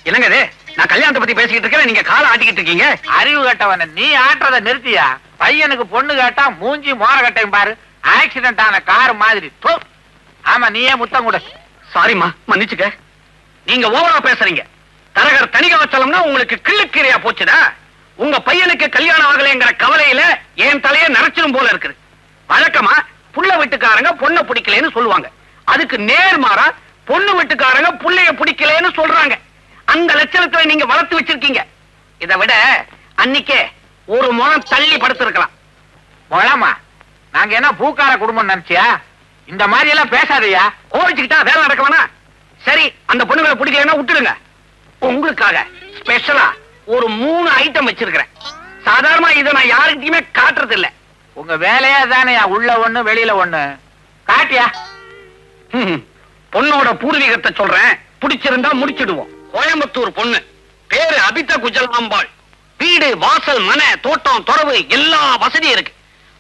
Speaker 1: என்னங்க இது? நான் கல்யாணத்தை பத்தி பேசிக்கிட்டு இருக்கேன், நீங்க காலை ஆட்டிக்கிட்டு இருக்கீங்க.
Speaker 7: அறிவு கட்டவன நீ ஆட்டுறத நிறுத்தியா? பையனுக்கு பொண்ணு கேட்டா மூஞ்சி மோர கட்டையும் பாரு, ஆக்சிடென்ட் ஆன கார் மாதிரி. ஆமா, நீயே முத்தம் கூட.
Speaker 1: சாரிமா, மன்னிச்சுக்க. நீங்க ஓவரா பேசுறீங்க. தரகர் தணிகவச்சலம்னா உங்களுக்கு கிள்ளுக்கீரையா போச்சுதா? உங்க பையனுக்கு கல்யாணம் ஆகலைங்கிற கவலையில என் தலையை நரைச்சிடும் போல இருக்குது. வழக்கமா புள்ள வீட்டுக்காரங்க பொண்ணை பிடிக்கலன்னு சொல்லுவாங்க. அதுக்கு நேர்மாறா பொண்ணு வீட்டுக்காரங்க புள்ளைய பிடிக்கலன்னு சொல்றாங்க. அந்த லட்சணத்துல நீங்க வளர்த்து வச்சிருக்கீங்க. இதை விட அன்னைக்கே ஒரு முழம் தள்ளி படுத்திருக்கலாம்.
Speaker 7: மொழமா, நாங்க என்ன பூக்கார குடும்பம் நினைச்சியா? இந்த மாதிரி எல்லாம் பேசாதையா.
Speaker 1: கோவிச்சுக்கிட்டா வேலை நடக்கவனா? சரி, அந்த பொண்ணுகளை பிடிக்கலன்னா விட்டுடுங்க. உங்களுக்காக ஸ்பெஷலா ஒரு 3 ஐட்டம் வச்சிருக்கிறேன். சாதாரணமா இதை நான் யாருக்கிட்டயுமே காட்டுறது இல்ல.
Speaker 7: உங்க வேலையா தானே, உள்ள ஒண்ணு வெளியில ஒண்ணு. காட்டியா?
Speaker 1: பொண்ணோட பூர்வீகத்தை சொல்றேன், பிடிச்சிருந்தா முடிச்சிடுவோம். கோயம்புத்தூர் பொண்ணு, பேரு அபித குஜலாம்பாள். வீடு, வாசல், மனை, தோட்டம், துறவு எல்லா வசதியும் இருக்கு.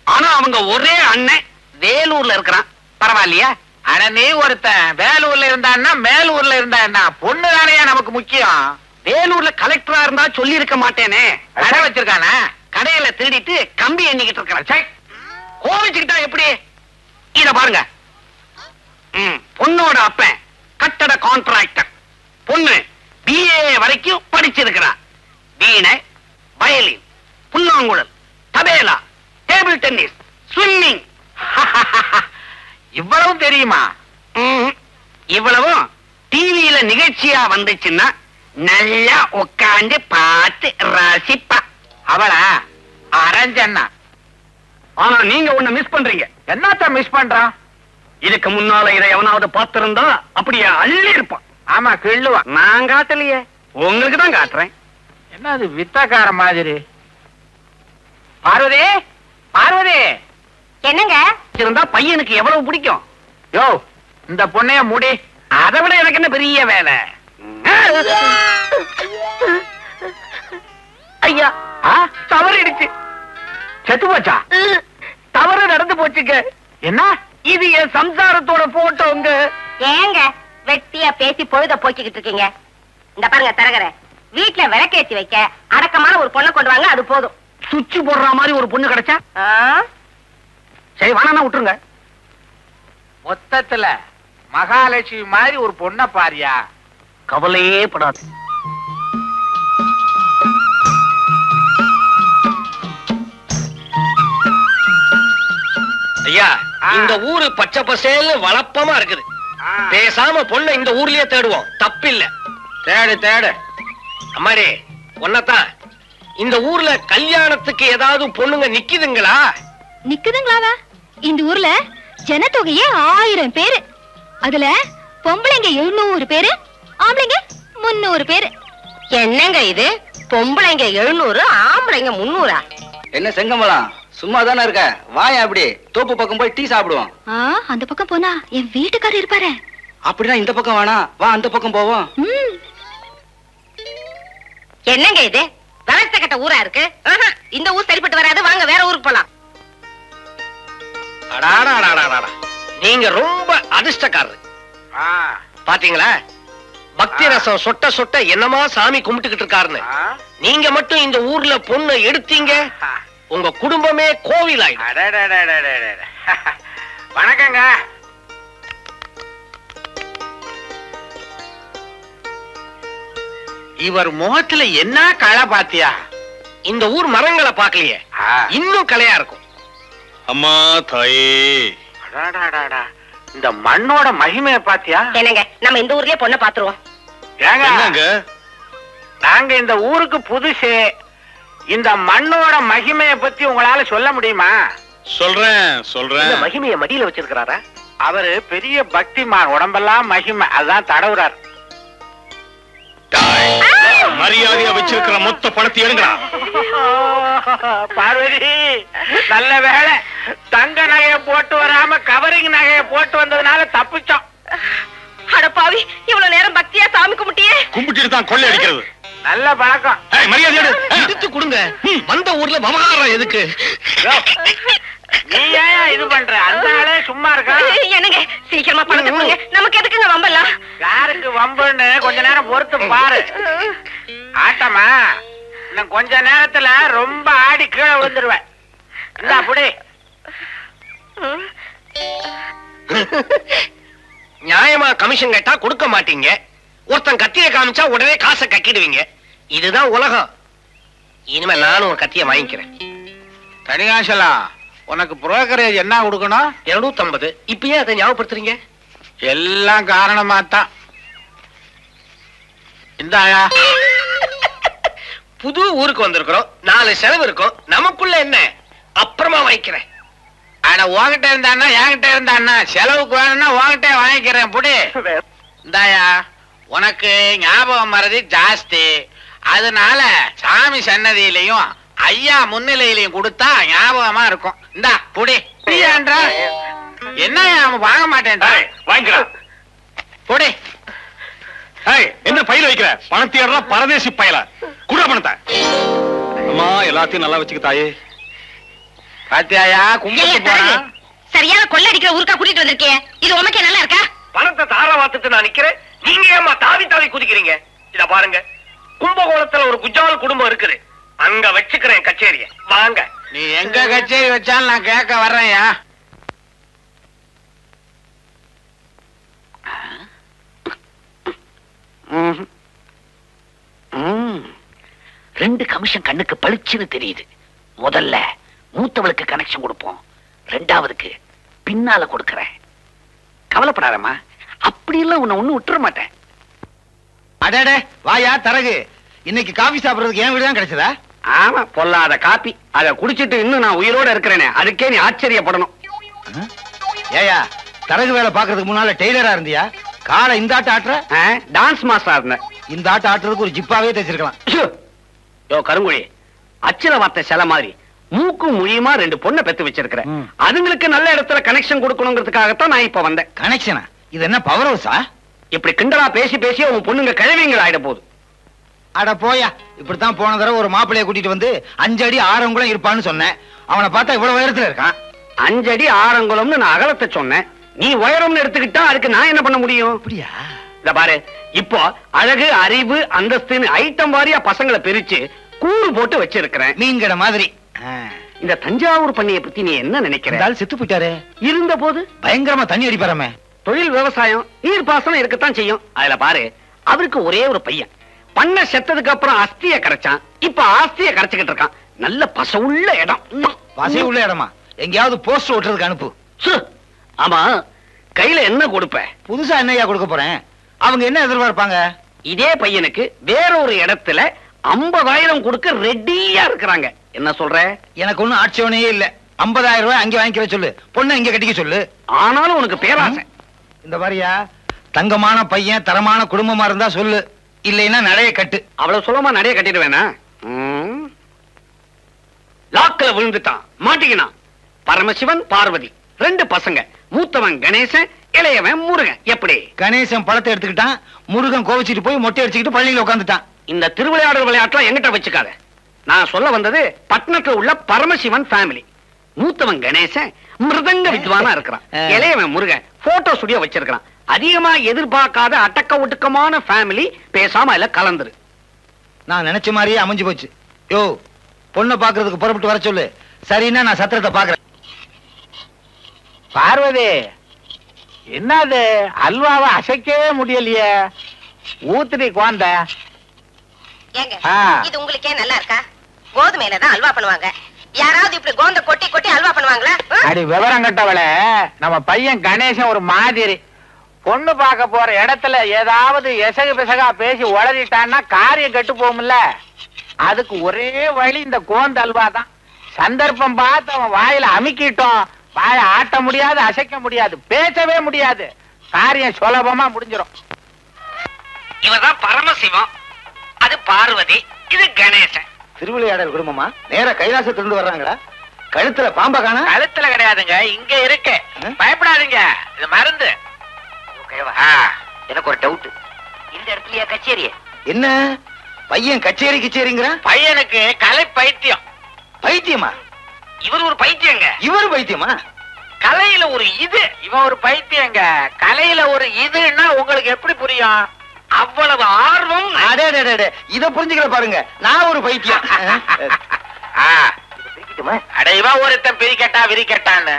Speaker 1: ஆனா அவங்க ஒரே அண்ணன் வேலூர்ல இருக்கிறான். பரவாயில்லையா?
Speaker 7: ஆனா நீ ஒருத்தன் வேலூர்ல இருந்தான்னா மேலூர்ல இருந்தா என்ன? பொண்ணு தானே நமக்கு முக்கியம்.
Speaker 1: வேலூர்ல கலெக்டரா இருந்தா சொல்லி இருக்க மாட்டேனே.
Speaker 7: கடை வச்சிருக்கானா?
Speaker 1: கடையில திருடிட்டு கம்பி எண்ணிக்கிட்டு இருக்கிறான். கோவிச்சுக்கிட்டா எப்படி? இத பாருங்க. பொண்ணோட அப்பன் கட்டட கான்ட்ராக்டர். பொண்ணு BA வரைக்கும் படிச்சிருக்கிறார். வீணை, வயலின், புல்லாங்குழல், தபேலா, டேபிள் டென்னிஸ், ஸ்விம்மிங்.
Speaker 7: இவ்வளவும் தெரியுமா?
Speaker 1: இவ்வளவும் டிவியில நிகழ்ச்சியா வந்துச்சுன்னா நல்லா உட்காந்து பார்த்து ரசிப்பா.
Speaker 7: அவளா அரஞ்சண்ணா.
Speaker 1: ஆனா நீங்க ஒண்ணு மிஸ் பண்றீங்க.
Speaker 7: என்னத்த மிஸ் பண்றான்?
Speaker 1: இதுக்கு முன்னால இதை எவனாவது பார்த்திருந்தா அப்படியே அள்ளி இருப்பான்.
Speaker 7: ஆமா, கிள்ளுவான்.
Speaker 1: நான் காட்டலையே, உங்களுக்கு தான் காட்டுறேன்.
Speaker 7: என்ன அது வித்தக்கார மாதிரி? பார்வதி, பார்வதி.
Speaker 2: என்னங்க?
Speaker 1: இருந்தா பையனுக்கு எவ்வளவு பிடிக்கும்?
Speaker 7: யோ, இந்த பொண்ணைய முடி.
Speaker 1: அதை விட எனக்கு என்ன பெரிய வேலை? ஐயா, தவறிடுச்சு.
Speaker 7: செத்து போச்சா?
Speaker 1: தவறு நடந்து போச்சுங்க.
Speaker 7: என்ன
Speaker 1: இது? என் சம்சாரத்தோட போட்டோங்க.
Speaker 2: ஏங்க வெட்டியா பேசி பொழுத போக்கிக்கிட்டு இருக்கீங்க? இந்த பாருங்க தரகர, வீட்டுல விளக்கேத்தி வைக்க அடக்கமான ஒரு பொண்ணை கொண்டு வாங்க, அது போதும்.
Speaker 1: சுவிட்ச் போடுற மாதிரி ஒரு பொண்ணு கிடைச்சா சரி, வேணா விட்டுருங்க.
Speaker 7: மொத்தத்துல மகாலட்சுமி மாதிரி ஒரு பொண்ணை பாரியா.
Speaker 1: கவலையே படாது. ஐயா, இந்த ஊரு பச்சை பசேல்னு வளப்பமா இருக்குது. பேசாம பொண்ணு இந்த ஊர்லயே தேடுவோம், தப்பில்ல. தேடு தேடு. அம்மாடி, ஒன்னதான் இந்த ஊர்ல கல்யாணத்துக்கு ஏதாவது பொண்ணுங்க நிக்குதுங்களா?
Speaker 2: நிக்குதுங்களாவா? இந்த ஊர்ல ஜனத்தொகையே 1000 பேரு. அதுல பொம்பளைங்க 700 பேரு, ஆம்பளைங்க 300 பேரு. என்னங்க இது? பொம்பளைங்க 700, ஆம்பளைங்க 300?
Speaker 3: என்ன செங்கமலம், சும்மா தானே இருக்க? வாயா அப்படி தோப்பு பக்கம் போய் டீ சாப்பிடுவோம்.
Speaker 2: அந்த பக்கம் போனா என் வீட்டுக்காரர் இருப்பாரு.
Speaker 3: அப்படின்னா இந்த பக்கம் வேணா, வா அந்த பக்கம் போவோம்.
Speaker 2: என்னங்க இது? வளர்த்த கட்ட ஊரா இருக்கு. இந்த ஊர் சரிப்பட்டு வராது, வாங்க வேற ஊருக்கு போலாம்.
Speaker 1: நீங்க ரொம்ப அதிர்ஷ்டக்காரரு. பாத்தீங்களா, பக்தி ரசம் சொட்ட சொட்ட என்னமா சாமி கும்பிட்டுக்கிட்டு இருக்காருன்னு. நீங்க மட்டும் இந்த ஊர்ல பொண்ணு எடுத்தீங்க, உங்க குடும்பமே கோவில் ஆயிடும்.
Speaker 7: வணக்கங்க. இவர் முகத்துல என்ன களை பாத்தியா?
Speaker 1: இந்த ஊர் மரங்களை பாக்கலையே, இன்னும் கலையா இருக்கும்.
Speaker 6: அம்மா தாயே,
Speaker 7: இந்த மண்ணோட மகிமையை பாத்தியா?
Speaker 2: என்னங்க, நம்ம இந்த ஊர்லயே பொண்ணை பாத்துருவோம்.
Speaker 7: ஏங்க, நாங்க இந்த ஊருக்கு புதுசு. இந்த மண்ணோட மகிமையை பத்தி உங்களால சொல்ல முடியுமா?
Speaker 6: சொல்றேன் சொல்றேன்.
Speaker 1: மகிமையை மடியில வச்சிருக்கிறாரா?
Speaker 8: அவரு பெரிய பக்திமான், உடம்பெல்லாம் மகிமை, அதான் தடவுறார்.
Speaker 9: மரியாதையா வச்சிருக்கிற மொத்த பணத்தை எடுங்கடா.
Speaker 8: பார்வதி, நல்ல வேலை தங்க நகையை போட்டு வராம கவரிங் நகையை போட்டு வந்ததுனால தப்பிச்சோம்.
Speaker 2: அடப்பாவி, இவ்வளவு நேரம் பக்தியா சாமி கும்பிட்டியே.
Speaker 9: கும்பிட்டு தான் கொள்ளை அடிக்கிறது
Speaker 8: நல்ல பழக்கம்.
Speaker 9: மரியாதை எடுத்து கொடுங்க. வந்த ஊர்ல மமகாரம் எதுக்கு?
Speaker 8: நீ ஏன் இது பண்ற? அந்த ஆளே சும்மா இருக்கா?
Speaker 2: என்னங்க சீக்கிரமா பணத்தை கொடுங்க. நமக்கு எதுக்குங்க வம்பெல்லாம்?
Speaker 8: யாருக்கு வம்புன்னு கொஞ்ச நேரம் பொறுத்து பாரு. ஆட்டமா இன்னும் கொஞ்ச நேரத்துல ரொம்ப ஆடி கீழே விழுந்துருவேன். இந்த அப்படி
Speaker 6: நியாயமா கமிஷன் கேட்டா கொடுக்க மாட்டீங்க. ஒருத்தன் கத்தியை காமிச்சா உடனே காசை கட்டிடுவீங்க. இதுதான் உலகம். இனிமே நானும் ஒரு கத்தியை வாங்கிக்கிறேன்.
Speaker 8: தனிகாசலா, உனக்கு புரோக்கரேஜ் என்ன கொடுக்கணும்?
Speaker 6: 250. இப்பயே அதை ஞாபகப்படுத்துறீங்க?
Speaker 8: எல்லாம் காரணமா தான். இந்தாயா,
Speaker 6: புது ஊருக்கு வந்திருக்கிறோம், 4 செலவு இருக்கும். நமக்குள்ள என்ன? அப்புறமா வாங்கிக்கிறேன்.
Speaker 8: ஆனா உன்கிட்ட இருந்தான்னா என்கிட்ட இருந்தான்னா செலவுக்கு வேணும்னா உன்கிட்ட வாங்கிக்கிறேன். புடி. இந்தாயா, உனக்கு ஞாபகம் மறதி ஜாஸ்தி. அதனால சாமி சன்னதியிலையும் ஐயா முன்னிலையிலையும் கொடுத்தா ஞாபகமா இருக்கும். இந்தா புடி. என்ன அவன் வாங்க மாட்டேன்டா?
Speaker 9: வாங்கிக்கலாம்.
Speaker 8: புடி.
Speaker 9: என்ன பயில வைக்கிற? பணத்தை எல்லாம் பரதேசி பயல குடுற பணத்தை. அம்மா எல்லாத்தையும் நல்லா வச்சுக்க தாயே.
Speaker 8: பாத்தியாயா, கும்பிட்டு போறான்.
Speaker 2: சரியான கொள்ளை அடிக்கிற ஊருக்கா கூட்டிட்டு வந்திருக்கேன். இது உனக்கே நல்லா இருக்கா?
Speaker 6: பணத்தை தார வாத்துட்டு நான் நிக்கிறேன். நீங்க ஏமா தாவி தாவி குதிக்கிறீங்க? இத பாருங்க, கும்பகோணத்துல ஒரு குஜால் குடும்பம் இருக்குது. அங்க வச்சுக்கிறேன் கச்சேரிய. வாங்க.
Speaker 8: நீ எங்க கச்சேரி வச்சாலும் நான் கேட்க வர்றேன்யா.
Speaker 7: ரெண்டு கமிஷன் கண்ணுக்கு பளிச்சுன்னு தெரியுது. முதல்ல மூத்தவளுக்கு கனெக்ஷன் கொடுப்போம், ரெண்டாவதுக்கு பின்னால கொடுக்கறேன். கவலைப்படாதம்மா, அப்படி எல்லாம் உன்னை ஒண்ணு விட்டுற மாட்டேன்.
Speaker 4: அடடே வாயா தரகு, இன்னைக்கு காபி சாப்பிடுறதுக்கு என் வீடு தான் கிடைச்சதா?
Speaker 7: ஆமா, பொல்லாத காப்பி. அத குடிச்சிட்டு இன்னும் நான் உயிரோட இருக்கிறேனே, அதுக்கே நீ ஆச்சரியப்படணும்.
Speaker 4: ஏயா, தரகு வேலை பாக்குறதுக்கு முன்னால டெய்லரா இருந்தியா? காலை இந்த ஆட்ட ஆட்டுற?
Speaker 7: டான்ஸ் மாஸ்டரா இருந்தேன்.
Speaker 4: இந்த ஆட்ட ஆட்டுறதுக்கு ஒரு ஜிப்பாவே தைச்சிருக்கலாம்.
Speaker 7: யோ கருங்குழி, அச்சில வார்த்தை சில மாதிரி மூக்கும் மொழியுமா 2 பொண்ணை பெத்து வச்சிருக்கிறேன். அதுங்களுக்கு நல்ல இடத்துல கனெக்ஷன் கொடுக்கணுங்கிறதுக்காகத்தான் நான் இப்ப வந்தேன்.
Speaker 4: கனெக்ஷனா? இது என்ன பவர் ஹவுஸா?
Speaker 7: இப்படி கிண்டலா பேசி பேசி உன் பொண்ணுங்க கிழவிங்கள் ஆயிட போகுது.
Speaker 4: அட போயா, இப்படித்தான் போன தடவை ஒரு மாப்பிள்ளைய கூட்டிட்டு வந்து 5 அடி ஆறங்குளம் இருப்பான்னு சொன்னேன். அவனை பார்த்தா இவ்வளவு உயரத்துல இருக்கான்.
Speaker 7: 5 அடி ஆறங்குளம்னு நான் அகலத்தை சொன்னேன். நீ உயரம்னு எடுத்துக்கிட்டா அதுக்கு நான் என்ன பண்ண முடியும்?
Speaker 4: அப்படியா?
Speaker 7: இத பாரு, இப்போ அழகு, அறிவு, அந்தஸ்துன்னு ஐட்டம் வாரியா பசங்களை பிரிச்சு கூறு போட்டு வச்சிருக்கிறேன்.
Speaker 4: மீன் கடை மாதிரி.
Speaker 7: இந்த தஞ்சாவூர் பண்ணைய பத்தி நீ என்ன நினைக்கிற?
Speaker 4: செத்து போயிட்டாரு.
Speaker 7: இருந்த போது
Speaker 4: பயங்கரமா தண்ணி அடிப்பாரமே.
Speaker 7: தொழில் விவசாயம், நீர் பாசனம் இருக்கத்தான் செய்யும். அதுல பாரு, அவருக்கு ஒரே ஒரு பையன். பண்ண செத்ததுக்கு அப்புறம் அஸ்திய கரைச்சான். இப்ப ஆஸ்திய கரைச்சுக்கிட்டு இருக்கான். நல்ல பசவுள்ள இடம்.
Speaker 4: பசை உள்ள இடமா? எங்கேயாவது போஸ்ட் ஓட்டுறதுக்கு அனுப்பு.
Speaker 7: ஆமா, கையில என்ன கொடுப்ப?
Speaker 4: புதுசா என்னையா கொடுக்க போறேன்? அவங்க என்ன எதிர்பார்ப்பாங்க?
Speaker 7: இதே பையனுக்கு வேற ஒரு இடத்துல 50,000 கொடுக்க ரெடியா இருக்கிறாங்க. என்ன சொல்ற?
Speaker 4: எனக்கு ஒண்ணும் ஆட்சேபனையே இல்ல. 50,000 ரூபாய் அங்கே வாங்கிக்கிற சொல்லு, பொண்ணு இங்க கட்டிக்க சொல்லு.
Speaker 7: ஆனாலும் உனக்கு பேராசை.
Speaker 4: இந்த மாதிரியா, தங்கமான பையன் தரமான குடும்பமா இருந்தா சொல்லு, இல்லைன்னா நடைய கட்டு.
Speaker 7: அவ்வளவு சுலமா நடைய கட்டிடுவேனா? லாக்கில விழுந்துட்டான், மாட்டிக்கினான். பரமசிவன், பார்வதி 2 பசங்க. மூத்தவன் கணேசன், இளையவன் முருகன். எப்படி?
Speaker 4: கணேசன் பழத்தை எடுத்துக்கிட்டான், முருகன் கோவிச்சிட்டு போய் மொட்டை அடிச்சுக்கிட்டு பள்ளியில உட்காந்துட்டான்.
Speaker 7: இந்த திருவிளையாடல் விளையாட்டுலாம் எங்கிட்ட வச்சுக்காத. நான் சொல்ல வந்தது பட்டணத்துல உள்ள பரமசிவன் ஃபேமிலி. மூத்தவன் கணேசன் மிருதங்க வித்வானா இருக்கிறான். இளையவன் முருகன் போட்டோ ஸ்டுடியோ வச்சிருக்கான். அதிகமா எதிர்பார்க்காத அடக்க ஒடுக்கமான ஃபேமிலி. பேசாம இல்ல கலந்துரு.
Speaker 4: நான் நினைச்ச மாதிரியே அமைஞ்சு போச்சு. யோ, பொண்ணை பாக்குறதுக்கு புறப்பட்டு வர சொல்லு. சரின்னா நான் சத்திரத்தை பாக்குறேன்.
Speaker 8: பார்வதி, என்னது அல்வாவை அசைக்கவே முடியலையே? ஊத்துடி குழந்த.
Speaker 2: ஏங்க, இது உங்களுக்கே நல்லா இருக்கா? கோதுமையில தான் அல்வா பண்ணுவாங்க. யாராவது இப்படி கோந்த கொட்டி கொட்டி அல்வா பண்ணுவாங்களா?
Speaker 8: அடி விவரம் கட்டவள, நம்ம பையன் கணேசன் ஒரு மாதிரி. பொண்ணு பார்க்க போற இடத்துல ஏதாவது எசகு பிசகா பேசி உளறிட்டான்னா காரியம் கெட்டு போகும்ல. அதுக்கு ஒரே வழி இந்த கோந்த அல்வா தான். சந்தர்ப்பம் பார்த்து அவன் வாயில அமுக்கிட்டோம், வாய ஆட்ட முடியாது, அசைக்க முடியாது, பேசவே முடியாது. காரியம் சுலபமா முடிஞ்சிடும்.
Speaker 7: இவதான் பரமசிவம், அது பார்வதி, இது கணேசன்.
Speaker 4: திருவிளையாடல் குடும்பமா? நேர கைலாசத்திலிருந்து வர்றாங்கடா. கழுத்துல பாம்பா காணா?
Speaker 8: கழுத்துல கிடையாதுங்க, இங்க இருக்கு. பயப்படாதீங்க, இது மருந்து.
Speaker 3: எனக்கு ஒரு டவுட். இந்த இடத்துலயா கச்சேரி?
Speaker 4: என்ன பையன் கச்சேரி கிச்சேரிங்கிறான்?
Speaker 8: பையனுக்கு கலை பைத்தியம்.
Speaker 4: பைத்தியமா?
Speaker 7: இவர் ஒரு பைத்தியங்க.
Speaker 4: இவரு பைத்தியமா?
Speaker 8: கலையில ஒரு இது, இவன் ஒரு பைத்தியங்க. கலையில ஒரு இதுன்னா உங்களுக்கு எப்படி புரியும்?
Speaker 7: அவ்வளவு ஆர்வம்.
Speaker 4: இத புரிஞ்சுக்கிற பாருங்க, நான் ஒரு பைத்தியம்.
Speaker 8: அடைவா ஒருத்தன் பிரிக்கட்டா விரிக்கட்டான்னு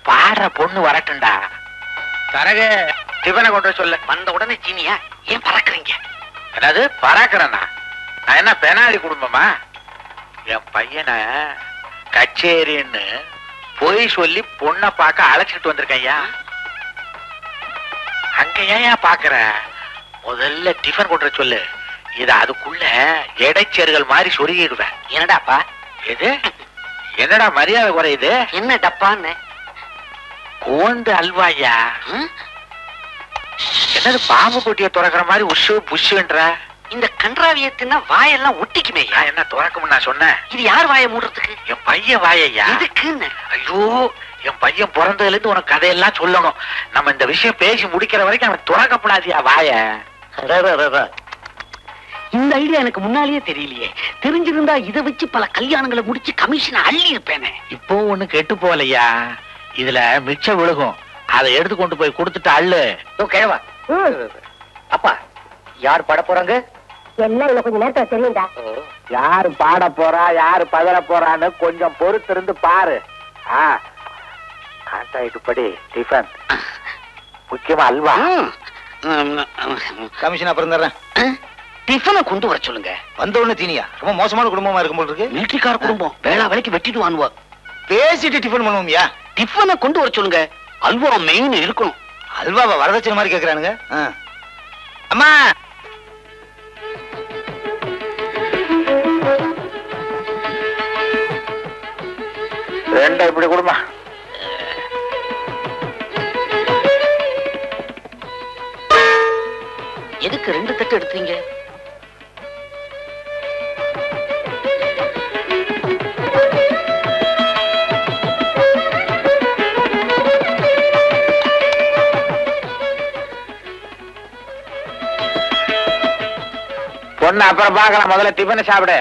Speaker 8: பாடுற பொண்ணு வரட்டும்டா. தரக டிஃபனை கொண்டு சொல்ல.
Speaker 7: வந்த உடனே சீனியா ஏன் பறக்குறீங்க?
Speaker 8: அதாவது பறக்கிறேன்னா நான் என்ன பெனாலி குடும்பமா? என் பையனை கச்சேரின்னு பொய் சொல்லி பொண்ணை பார்க்க அழைச்சிட்டு வந்திருக்கேன் ஐயா. அங்க ஏன் பாக்குற? முதல்ல டிஃபன் கொண்டு சொல்லு. இத அதுக்குள்ள இடைச்சேர்கள் மாதிரி சொருகிடுவேன்.
Speaker 7: என்னடாப்பா?
Speaker 8: எது? என்னடா மரியாதை குறையுது?
Speaker 7: என்ன டப்பான்னு?
Speaker 8: கோந்து அல்வாயா? என்னது பாம்பு கொட்டிய துறக்கிற மாதிரி உஷு புஷுன்ற?
Speaker 7: இந்த கன்றாவியத்தின்னா வாயெல்லாம் ஒட்டிக்குமே.
Speaker 8: நான் என்ன துறக்கும்னு நான் சொன்னேன்?
Speaker 7: இது யார் வாயை மூடுறதுக்கு?
Speaker 8: என் பையன் வாயையா.
Speaker 7: எதுக்குன்னு?
Speaker 8: ஐயோ, என் பையன் பிறந்ததுல இருந்து உனக்கு கதையெல்லாம் சொல்லணும். நம்ம இந்த விஷயம் பேசி முடிக்கிற வரைக்கும் அவன் துறக்கப்படாதியா வாய.
Speaker 7: இந்த ஐடியா எனக்கு முன்னாலேயே தெரியலையே. தெரிஞ்சிருந்தா இதை வச்சு பல கல்யாணங்களை முடிச்சு கமிஷனை அள்ளி இருப்பேனே.
Speaker 8: இப்போ ஒண்ணு கெட்டு போகலையா? இதுல மிச்சம் விழுகும், அதை எடுத்து கொண்டு போய் கொடுத்துட்டு அள்ளு.
Speaker 4: கேவா அப்பா, யார் பாட போறாங்க?
Speaker 2: எல்லாம் இன்னும் கொஞ்சம் நேரத்துல தெரியும்டா.
Speaker 8: யாரு பாட போறா, யாரு பதற போறான்னு கொஞ்சம் பொறுத்து இருந்து பாரு. கான்ட்ராக்ட் படி டிஃபன், முக்கியமா அல்வா.
Speaker 4: கமிஷன் அப்புறம் தர்றேன்.
Speaker 7: டிஃபனை கொண்டு வர சொல்லுங்க.
Speaker 4: வந்த உடனே தீனியா? ரொம்ப மோசமான குடும்பமா இருக்கும் போல இருக்கு.
Speaker 7: மிலிட்டரிக்கார குடும்பம், வேளா வேலைக்கு வெட்டிட்டு வாங்குவா.
Speaker 4: பேசிட்டு டிஃபன் பண்ணுவோம்யா.
Speaker 7: டிஃபனை கொண்டு வர சொல்லுங்க. அல்வா மெயின் இருக்கணும்.
Speaker 4: அல்வாவை வரதட்சணை மாதிரி கேக்குறானுங்க. அம்மா,
Speaker 8: ரெண்டா இப்படி கொடுமா.
Speaker 7: எதுக்கு 2 தட்டு எடுத்தீங்க?
Speaker 8: பொண்ணு அப்புறம் பார்க்கலாம், முதல்ல டிஃபனை சாப்பிடு.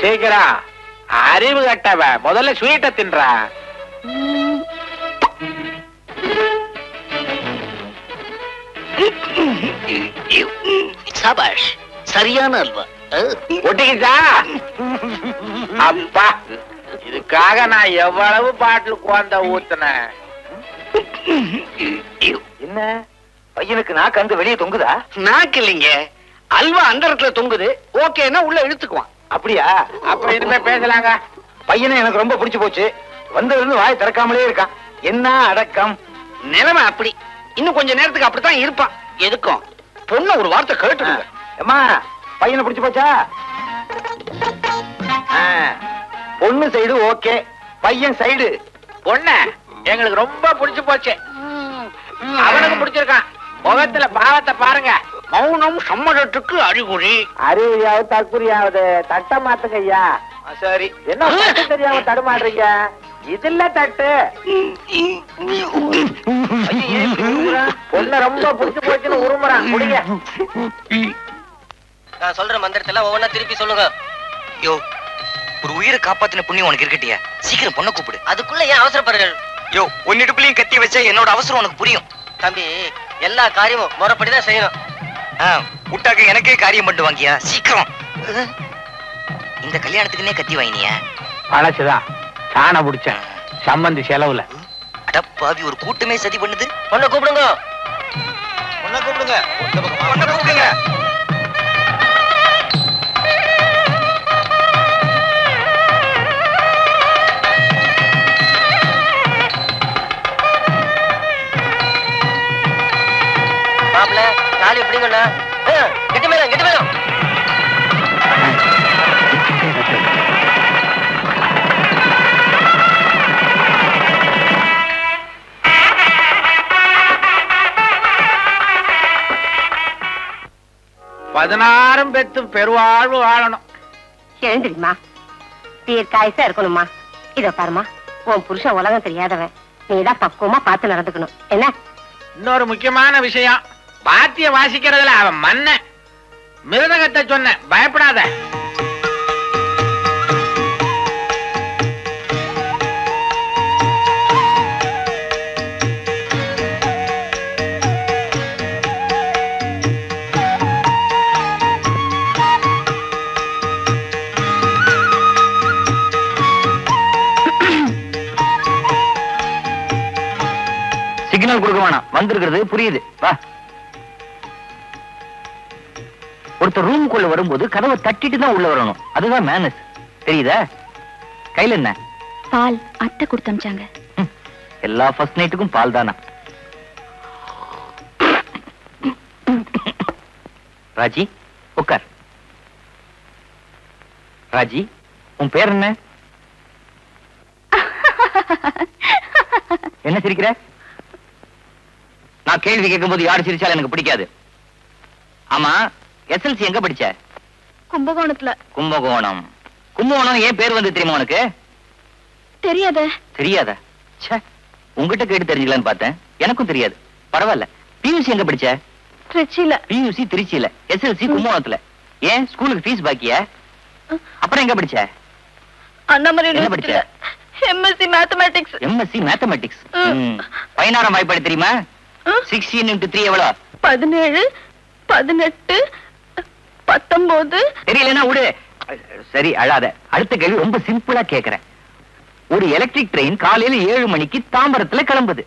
Speaker 8: சீக்கிரம். அறிவு கட்டவ, முதல்ல ஸ்வீட்டை தின்றா.
Speaker 7: சபாஷ், சரியான அல்வா.
Speaker 8: ஒட்டிக்கிச்சா? அப்பா, இதுக்காக நான் எவ்வளவு பாட்டில் குழந்த ஊத்துனேன்.
Speaker 4: என்ன பையனுக்கு நாக்கு அங்க வெளியே தொங்குதா?
Speaker 7: நாக்கு இல்லைங்க, அல்வா அந்த இடத்துல தொங்குது. ஓகேன்னா உள்ள இழுத்துக்குவான்.
Speaker 4: அப்படியா?
Speaker 8: அப்ப இனிமே பேசலாங்க.
Speaker 4: பையனை எனக்கு ரொம்ப பிடிச்சு போச்சு. வந்ததுல வாய் திறக்காமலே இருக்கான். என்ன அடக்கம்!
Speaker 7: நிலைமை அப்படி. இன்னும் கொஞ்ச நேரத்துக்கு அப்படித்தான் இருப்பான். எதுக்கும் பொண்ணு ஒரு வார்த்தை கேட்டுடுங்க.
Speaker 4: அம்மா, பையனை பிடிச்சு போச்சா? பொண்ணு சைடு ஓகே, பையன் சைடு.
Speaker 8: பொண்ணு எங்களுக்கு ரொம்ப பிடிச்சு போச்சு. அவனுக்கு பிடிச்சிருக்கான். முகத்துல பாவத்தை பாருங்க.
Speaker 7: மௌனம் சம்மதத்துக்கு அறிகுறி.
Speaker 8: அறிவியாவது தற்குறியாவது தட்ட மாத்துங்க ஐயா.
Speaker 4: சரி,
Speaker 8: என்ன தட்டு தெரியாம தடுமாடுறீங்க? இதுல தட்டு. பொண்ணு ரொம்ப பிடிச்சு போச்சுன்னு உருமுறான். முடிங்க.
Speaker 3: நான் சொல்ற மந்திரத்தெல்லாம் ஒவ்வொன்னா திருப்பி சொல்லுங்க. யோ, ஒரு உயிரை காப்பாத்தின புண்ணியம் உனக்கு இருக்கட்டியா? சீக்கிரம் பொண்ணை கூப்பிடு. அதுக்குள்ள ஏன் அவசரப்படுறீர்கள்? யோ, உன்னிடுப்புலையும் கத்தி வச்சா என்னோட அவசரம் உனக்கு புரியும். தம்பி, எல்லா காரியமும் முறைப்படிதான் செய்யணும். விட்டாக்க எனக்கே காரியம் பண்ணிட்டு வாங்கியா? சீக்கிரம். இந்த கல்யாணத்துக்குன்னே கத்தி வாங்கினியா?
Speaker 8: பழச்சுதான் சாண பிடிச்சேன் சம்பந்தி செலவுல.
Speaker 3: அடப்பாவி, ஒரு கூட்டமே சதி பண்ணுது.
Speaker 1: பொண்ணை கூப்பிடுங்க.
Speaker 4: பொண்ணை கூப்பிடுங்க.
Speaker 3: பொண்ணை கூப்பிடுங்க.
Speaker 1: மாப்பிள்ள தாலி எப்படிங்கண்ணா? கெட்டி மேலும் கெட்டி மேலும்.
Speaker 8: 16 பெத்து பெருவாழ்வு வாழணும்.
Speaker 2: எழுந்திரிமா, தீர்க்காயசா இருக்கணுமா. இத பாருமா, உன் புருஷன் உலகம் தெரியாதவன், நீதான் பக்குவமா பார்த்து நடந்துக்கணும். என்ன?
Speaker 8: இன்னொரு முக்கியமான விஷயம், வாத்திய வாசிக்கிறதுல அவன் மன்ன. மிருதகத்தை சொன்ன, பயப்படாத.
Speaker 4: சிக்னல் கொடுக்க வேணாம், வந்திருக்கிறது புரியுது. வா. ஒருத்தர் ரூமுக்குள்ள வரும்போது கதவை தட்டிட்டு தான் உள்ள வரணும். அதுதான் மேனஸ். தெரியுதா? கையில என்ன?
Speaker 10: பால் அத்தை கொடுத்து அனுப்பிச்சாங்க.
Speaker 4: எல்லா ஃபர்ஸ்ட் நைட்டுக்கும் பால் தானா? ராஜி உட்கார். ராஜி, உன் பேர் என்ன? என்ன சிரிக்கிற? நான் கேள்வி கேட்கும் போது யாரு சிரிச்சாலும் எனக்கு பிடிக்காது. ஆமா, SLC எங்க படிச்ச?
Speaker 10: கும்பகோணத்துல.
Speaker 4: கும்பகோணம். கும்பகோணம் ஏன் பேர் வந்து தெரியுமா உனக்கு?
Speaker 10: தெரியாத.
Speaker 4: தெரியாத? ச்சே, உங்ககிட்ட கேட்டு தெரிஞ்சுக்கலான்னு பார்த்தேன். எனக்கும் தெரியாது. பரவாயில்ல. PUC எங்க படிச்ச?
Speaker 10: திருச்சியில.
Speaker 4: PUC திருச்சியில, SLC கும்பகோணத்துல. ஏன் ஸ்கூலுக்கு ஃபீஸ் பாக்கியா? அப்புறம் எங்க படிச்ச?
Speaker 10: அண்ணாமலை
Speaker 4: என்ன படிச்ச?
Speaker 10: MSc mathematics.
Speaker 4: MSc mathematics. 16ஆம் வாய்ப்பாடு தெரியுமா? 16 into 3 எவ்வளவு?
Speaker 10: 17, 18, 19.
Speaker 4: தெரியலன்னா விடு. சரி, அழாத. அடுத்த கேள்வி ரொம்ப சிம்பிளா கேக்குறேன். ஒரு எலக்ட்ரிக் ட்ரெயின் காலையில 7 மணிக்கு தாம்பரத்துல கிளம்புது.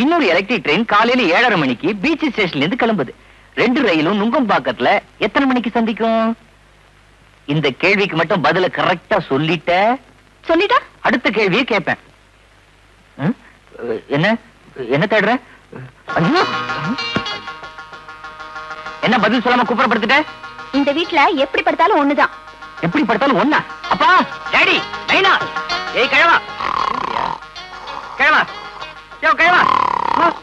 Speaker 4: இன்னொரு எலக்ட்ரிக் ட்ரெயின் காலையில 7:30 மணிக்கு பீச் ஸ்டேஷன்ல இருந்து கிளம்புது. 2 ரயிலும் நுங்கம்பாக்கத்துல எத்தனை மணிக்கு சந்திக்கும்? இந்த கேள்விக்கு மட்டும் பதில கரெக்டா சொல்லிட்டா அடுத்த கேள்வியை கேட்பேன். என்ன என்ன தேடுற? என்ன பதில் சொல்லாம குப்புறப்படுத்திட்ட?
Speaker 10: இந்த வீட்ல எப்படி படுத்தாலும் ஒண்ணுதான்.
Speaker 4: எப்படி படுத்தாலும் ஒண்ணா? அப்பா, டாடி, நைனா, ஏய் கிழவா, கிழவா, யோ கிழவா,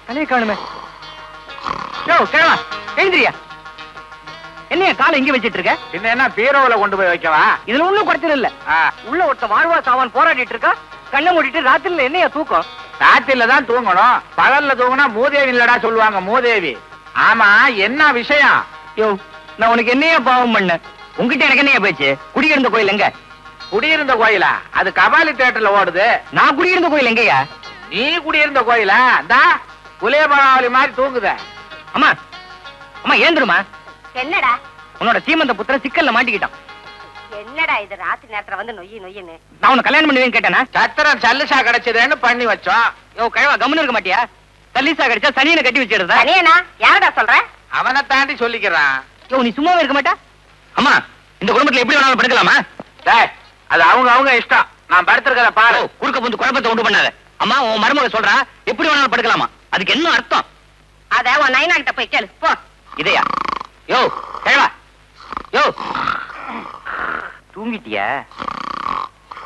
Speaker 4: தலையை காணுமே. யோ கிழவா, எழுந்திரியா. என்னைய காலை இங்க வச்சிட்டு இருக்க?
Speaker 8: பின்ன என்ன பீரோல கொண்டு போய் வைக்கவா?
Speaker 4: இதுல ஒண்ணும் குறைச்சல் இல்ல. உள்ள ஒருத்த வாழ்வா சாவான் போராடிட்டு இருக்கா. கண்ணை மூடிட்டு ராத்திரில என்னைய தூக்கம்?
Speaker 8: ராத்திரில தான் தூங்கணும். பகல்ல தூங்கினா மூதேவி இல்லடா சொல்லுவாங்க, மூதேவி. ஆமா, என்ன விஷயம்?
Speaker 4: யோ, நான் உனக்கு என்னையா பாவம் பண்ண? உங்ககிட்ட எனக்கு என்னையா பேச்சு? குடியிருந்த கோயில் எங்க?
Speaker 8: குடியிருந்த கோயிலா? அது கபாலி தியேட்டர்ல ஓடுது.
Speaker 4: நான் குடியிருந்த கோயில் எங்கயா?
Speaker 8: நீ குடியிருந்த கோயிலா? இந்தா புலியபராவளி மாதிரி தூங்குத.
Speaker 4: அம்மா, அம்மா ஏந்துருமா.
Speaker 2: என்னடா?
Speaker 4: உன்னோட சீமந்த புத்திரன் சிக்கல்ல மாட்டிக்கிட்டான்.
Speaker 2: என்னடா இது ராத்திரி நேரத்துல வந்து நொய்யின்னு?
Speaker 4: நான் உன்னை கல்யாணம் பண்ணுவேன்னு கேட்டேனா?
Speaker 8: சத்திரம் சல்லுசா கிடைச்சதுன்னு பண்ணி வச்சோம்.
Speaker 4: யோ கிழவா, கம்முன்னு இருக்க மாட்டியா? சல்லிசா கிடைச்சா சனியனை கட்டி வச்சிடுறதா?
Speaker 2: சனியனா? யாரடா சொல்ற?
Speaker 8: அவனை தாண்டி சொல்லிக்கிறான்.
Speaker 4: யோ, நீ சும்மாவே இருக்க மாட்டா? அம்மா, இந்த குடும்பத்துல எப்படி வேணாலும் படுக்கலாமா?
Speaker 8: டேய், அது அவங்க இஷ்டம். நான் படுத்திருக்கத பாரு.
Speaker 4: குறுக்க வந்து குழப்பத்தை உண்டு பண்ணாத. அம்மா, உன் மருமக சொல்றா எப்படி வேணாலும் படுக்கலாமா? அதுக்கு என்ன அர்த்தம்?
Speaker 2: அத உன் நைனா கிட்ட போய் கேளு போ.
Speaker 4: இதையா? யோ கிழவா, யோ தூங்கிட்டியா?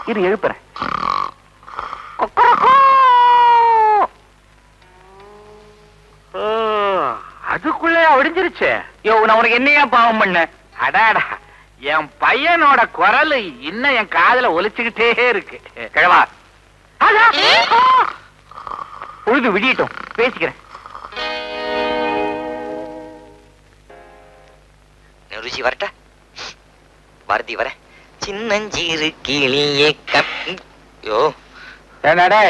Speaker 4: இரு எழுப்புறேன்.
Speaker 8: அதுக்குள்ளே ஒடிஞ்சிருச்சு.
Speaker 4: யோ, நான் உனக்கு என்னையா பாவம் பண்ண?
Speaker 8: அடாடா, என் பையனோட குரல் இன்னும் என் காதுல ஒலிச்சுக்கிட்டே இருக்கு.
Speaker 4: கிழவா, பொழுது விடியட்டும், பேசிக்கிறேன்.
Speaker 3: ருசி வரட்டா? பாரதி வர. சின்னஞ்சீரு கிளியே யோ.
Speaker 8: என்னடே,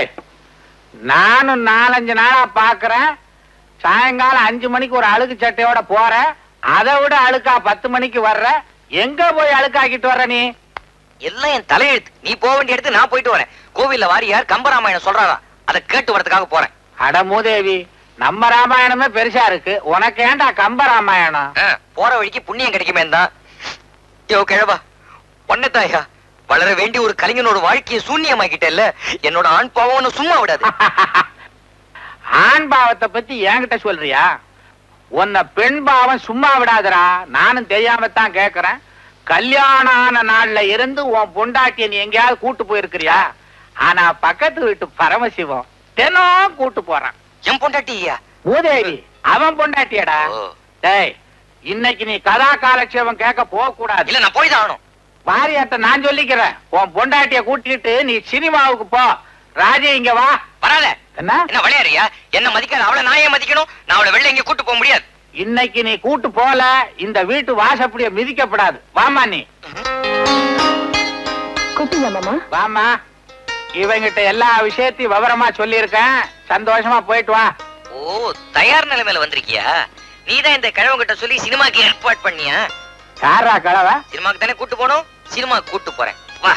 Speaker 8: நானும் 4-5 நாளா பாக்குறேன். சாயங்காலம் 5 மணிக்கு ஒரு அழுக்கு சட்டையோட போற, அதை விட அழுக்கா 10 மணிக்கு வர்ற. எங்க போய் அழுக்காக்கிட்டு வர்ற நீ?
Speaker 3: எல்லாம் என் தலையெழுத்து. நீ போக வேண்டிய இடத்துக்கு நான் போயிட்டு வரேன். கோவில்ல வாரியார் கம்பராமாயணம் சொல்றாரா, அதை கேட்டு வரதுக்காக போறேன்.
Speaker 8: அட மூதேவி, நம்ம ராமாயணமே பெருசா இருக்கு, உனக்கு ஏண்டா கம்ப ராமாயணம்?
Speaker 3: போற வழிக்கு புண்ணியம் கிடைக்குமே தான். யோ கிழவா, ஒன்னதாயா, வளர வேண்டிய ஒரு கலைஞனோட வாழ்க்கையை சூன்யமாக்கிட்டேல்ல. என்னோட ஆண் பாவம் சும்மா விடாது.
Speaker 8: ஆண் பாவத்தை பத்தி என்கிட்ட சொல்றியா? உன்னை பெண் பாவம் சும்மா விடாதரா. நானும் தெரியாமத்தான் கேக்குறேன். கல்யாணம் ஆன நாள்ல இருந்து உன் பொண்டாட்டிய நீ எங்கேயாவது கூட்டு போயிருக்கிறியா? ஆனா பக்கத்து வீட்டு பரமசிவம் தினம் கூட்டு போறான்.
Speaker 3: என் பொண்டாட்டியா?
Speaker 8: மூதேவி, அவன் பொண்டாட்டியடா. டேய், இன்னைக்கு நீ கதா காலட்சேபம் கேட்க போக கூடாது.
Speaker 3: இல்ல நான் போய் தான் ஆகணும்.
Speaker 8: வாரியாட்ட நான் சொல்லிக்கிறேன். உன் பொண்டாட்டிய கூட்டிட்டு நீ சினிமாவுக்கு போ. ராஜே இங்க வா.
Speaker 3: வராத.
Speaker 8: என்ன
Speaker 3: விளையாடுறியா? என்ன மதிக்காத அவளை நான் ஏன் மதிக்கணும்? நான் அவளை வெளில எங்க கூட்டு போக முடியாது.
Speaker 8: இன்னைக்கு நீ கூட்டு போல இந்த வீட்டு வாசப்படிய மிதிக்கப்படாது. வாமா நீ.
Speaker 10: கூப்பிடுங்க மாமா.
Speaker 8: வாமா. இவங்கிட்ட எல்லா விஷயத்தையும் விவரமா சொல்லியிருக்கேன். சந்தோஷமா போயிட்டு வா.
Speaker 3: ஓ, தயார் நிலைமையில வந்திருக்கியா? நீதான் இந்த கிழவங்கிட்ட சொல்லி சினிமாக்கு ஏற்பாடு பண்ணியா?
Speaker 8: யாரா கிழவ?
Speaker 3: சினிமாக்கு தானே கூட்டு போனோம். சினிமாக்கு கூட்டு போறேன் வா.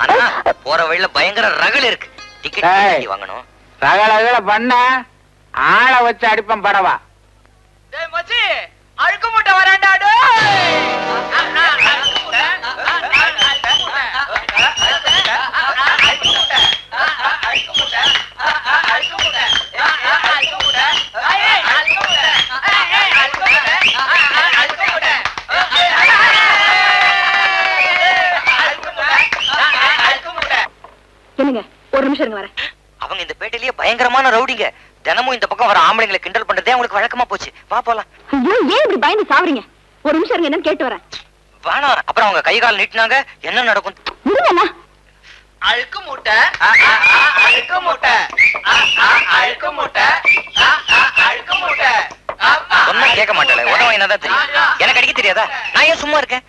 Speaker 3: ஆனா போற வழியில பயங்கர ரகள் இருக்கு. டிக்கெட் வாங்கணும்.
Speaker 8: ரகள பண்ண ஆளை வச்சு அடிப்பம் படவா.
Speaker 1: அழுக்கு மூட்டை வராண்டாடு.
Speaker 10: என்னங்க ஒரு நிமிஷம் இருங்க வரேன்.
Speaker 3: அவங்க இந்த பேட்டையிலேயே பயங்கரமான ரவுடிங்க. தினமும் இந்த பக்கம் வர ஆம்பளைங்களை கிண்டல் பண்றதே அவங்களுக்கு வழக்கமா போச்சு. வா போலாம்.
Speaker 10: ஐயோ ஏன் இப்படி பயந்து சாவறீங்க? ஒரு நிமிஷம் இருங்க என்னன்னு கேட்டு வரேன்.
Speaker 3: வேணாம். அப்புறம் அவங்க கை கால் நீட்டினாங்க என்ன நடக்கும்?
Speaker 1: அழுக்கு மூட்டை அழுக்கு மூட்டை அழுக்கு மூட்டை அழுக்கு மூட்டை.
Speaker 3: ஒன்னும் கேட்க மாட்டாளே. உடம்பு என்னதான் தெரியும். எனக்கு அடிக்க தெரியாதா? நான் ஏன் சும்மா இருக்கேன்?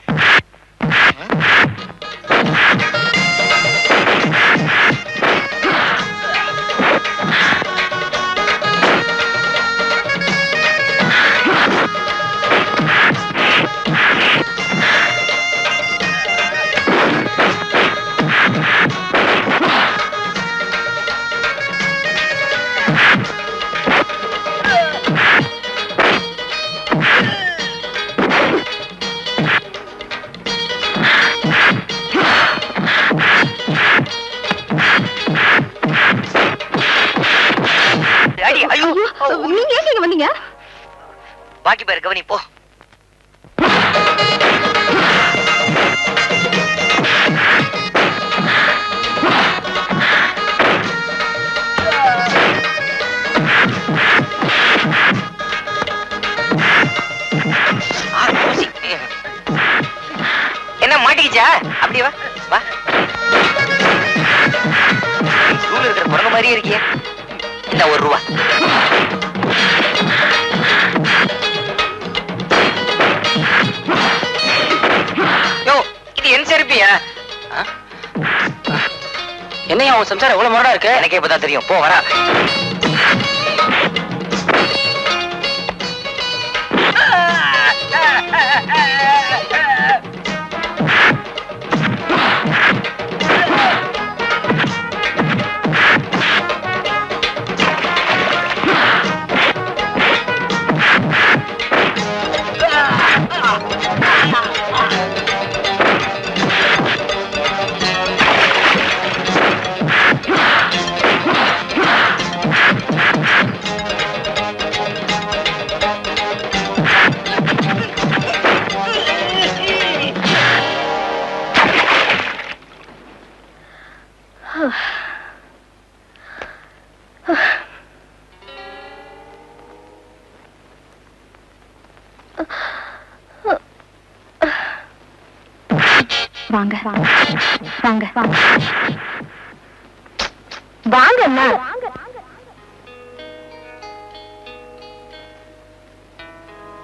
Speaker 10: நீங்க ஏன் வந்தீங்க?
Speaker 3: பாக்கி பேர் கவனி போ. என்ன மாட்டிக்கிச்சா? அப்படியே வா வா. ஸ்கூல்ல இருக்கிற குரங்கு மாதிரியே இருக்கியே. இந்த ₹1. யோ இது என் செருப்பியா? என்னையா உன் சம்சாரம் எவ்வளவு முரடா இருக்கு? எனக்கே இப்பதான் தெரியும். போ வரா.
Speaker 10: வாங்க வாங்க வாங்க வாங்க வாங்க அண்ணா.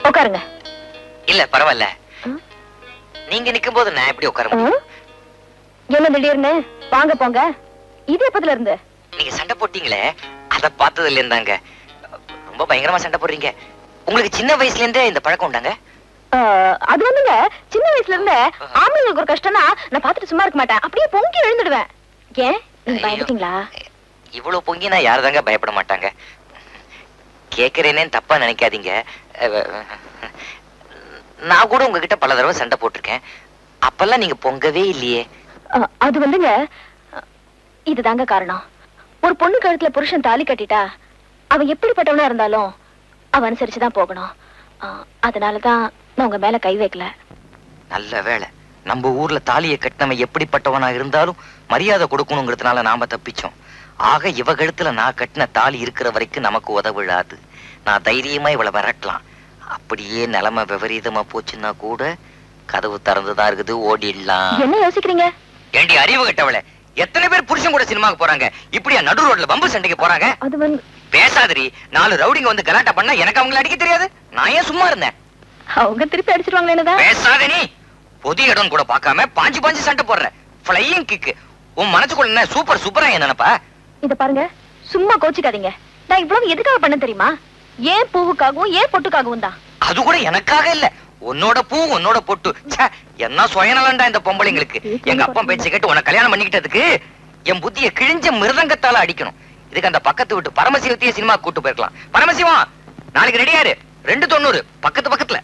Speaker 10: உட்காருங்க.
Speaker 3: இல்ல பரவாயில்ல. நீங்க நிக்கும் போது நான் எப்படி உட்கார முடியும்?
Speaker 10: என்ன திடீர்னு வாங்க போங்க? இது எப்பத்துல இருந்து?
Speaker 3: நீங்க சண்டை போட்டீங்களே அத பார்த்ததுல இருந்தாங்க. ரொம்ப பயங்கரமா சண்டை போடுறீங்க. உங்களுக்கு சின்ன வயசுல இருந்தே இந்த பழக்கம் உண்டாங்க?
Speaker 10: அது வந்துங்க சின்ன வயசுல இருந்து ஆம்பளைங்களுக்கு ஒரு கஷ்டம்னா நான் பாத்துட்டு சும்மா இருக்க மாட்டேன். அப்படியே பொங்கி எழுந்துடுவேன். ஏன் பயந்துட்டீங்களா?
Speaker 3: இவ்வளவு பொங்கினா யாருதாங்க பயப்பட மாட்டாங்க. கேக்குறேனே தப்பா நினைக்காதீங்க. நான் கூட உங்ககிட்ட பல தடவை சண்டை போட்டிருக்கேன். அப்பெல்லாம் நீங்க பொங்கவே இல்லையே.
Speaker 10: அது வந்துங்க இதுதாங்க காரணம். ஒரு பொண்ணு கழுத்துல புருஷன் தாலி கட்டிட்டா அவன் எப்படிப்பட்டவனா இருந்தாலும் அவன் அனுசரிச்சுதான் போகணும். அதனாலதான் நான் உங்க மேல கை வைக்கல.
Speaker 3: நல்ல வேளை. நம்ம ஊர்ல தாலியை கட்டினவன் எப்படிப்பட்டவனா இருந்தாலும் மரியாதை கொடுக்கணுங்கிறதுனால நாம தப்பிச்சோம். ஆக இவ கழுத்துல நான் கட்டின தாலி இருக்கிற வரைக்கும் நமக்கு உதவிடாது. நான் தைரியமா இவளை மிரட்டலாம். அப்படியே நிலைமை விபரீதமா போச்சுன்னா கூட கதவு திறந்துதான் இருக்குது, ஓடிடலாம்.
Speaker 10: என்ன யோசிக்கிறீங்க?
Speaker 3: ஏண்டி அறிவு கட்டவள, எத்தனை பேர் புருஷன் கூட சினிமாக்கு போறாங்க, இப்படியா நடு ரோட்ல பம்பு சண்டைக்கு போறாங்க?
Speaker 10: அது வந்து
Speaker 3: பேசாதரி, 4 ரவுடிங்க வந்து கலாட்டா பண்ணா எனக்கு அவங்கள அடிக்க தெரியாது, நான் ஏன் சும்மா இருந்தேன்?
Speaker 10: அவங்க திருப்பி அடிச்சிருவாங்களே என்னதான்?
Speaker 3: பேசாத நீ, பொது இடம் கூட பார்க்காம பாஞ்சு சண்டை போடுற. ஃப்ளையிங் கிக், உன் மனசுக்குள்ள என்ன சூப்பர் சூப்பரா என்ன நினைப்பா? இத
Speaker 10: பாருங்க, சும்மா கோச்சிக்காதீங்க. நான் இவ்வளவு எதுக்காக பண்ண தெரியுமா? ஏன் பூவுக்காகவும் ஏன் பொட்டுக்காகவும் தான்.
Speaker 3: அது கூட எனக்காக இல்ல, உன்னோட பூ உன்னோட பொட்டு. என்ன சுயநலண்டா இந்த பொம்பளைங்களுக்கு. எங்க அப்பா பேச்சு கேட்டு உன்னை கல்யாணம் பண்ணிக்கிட்டதுக்கு என் புத்திய கிழிஞ்ச மிருதங்கத்தால அடிக்கணும். இதுக்கு அந்த பக்கத்து விட்டு பரமசிவத்தையே சினிமா கூட்டு போயிருக்கலாம். பரமசிவம், நாளைக்கு ரெடியாரு, 2:90 பக்கத்துல.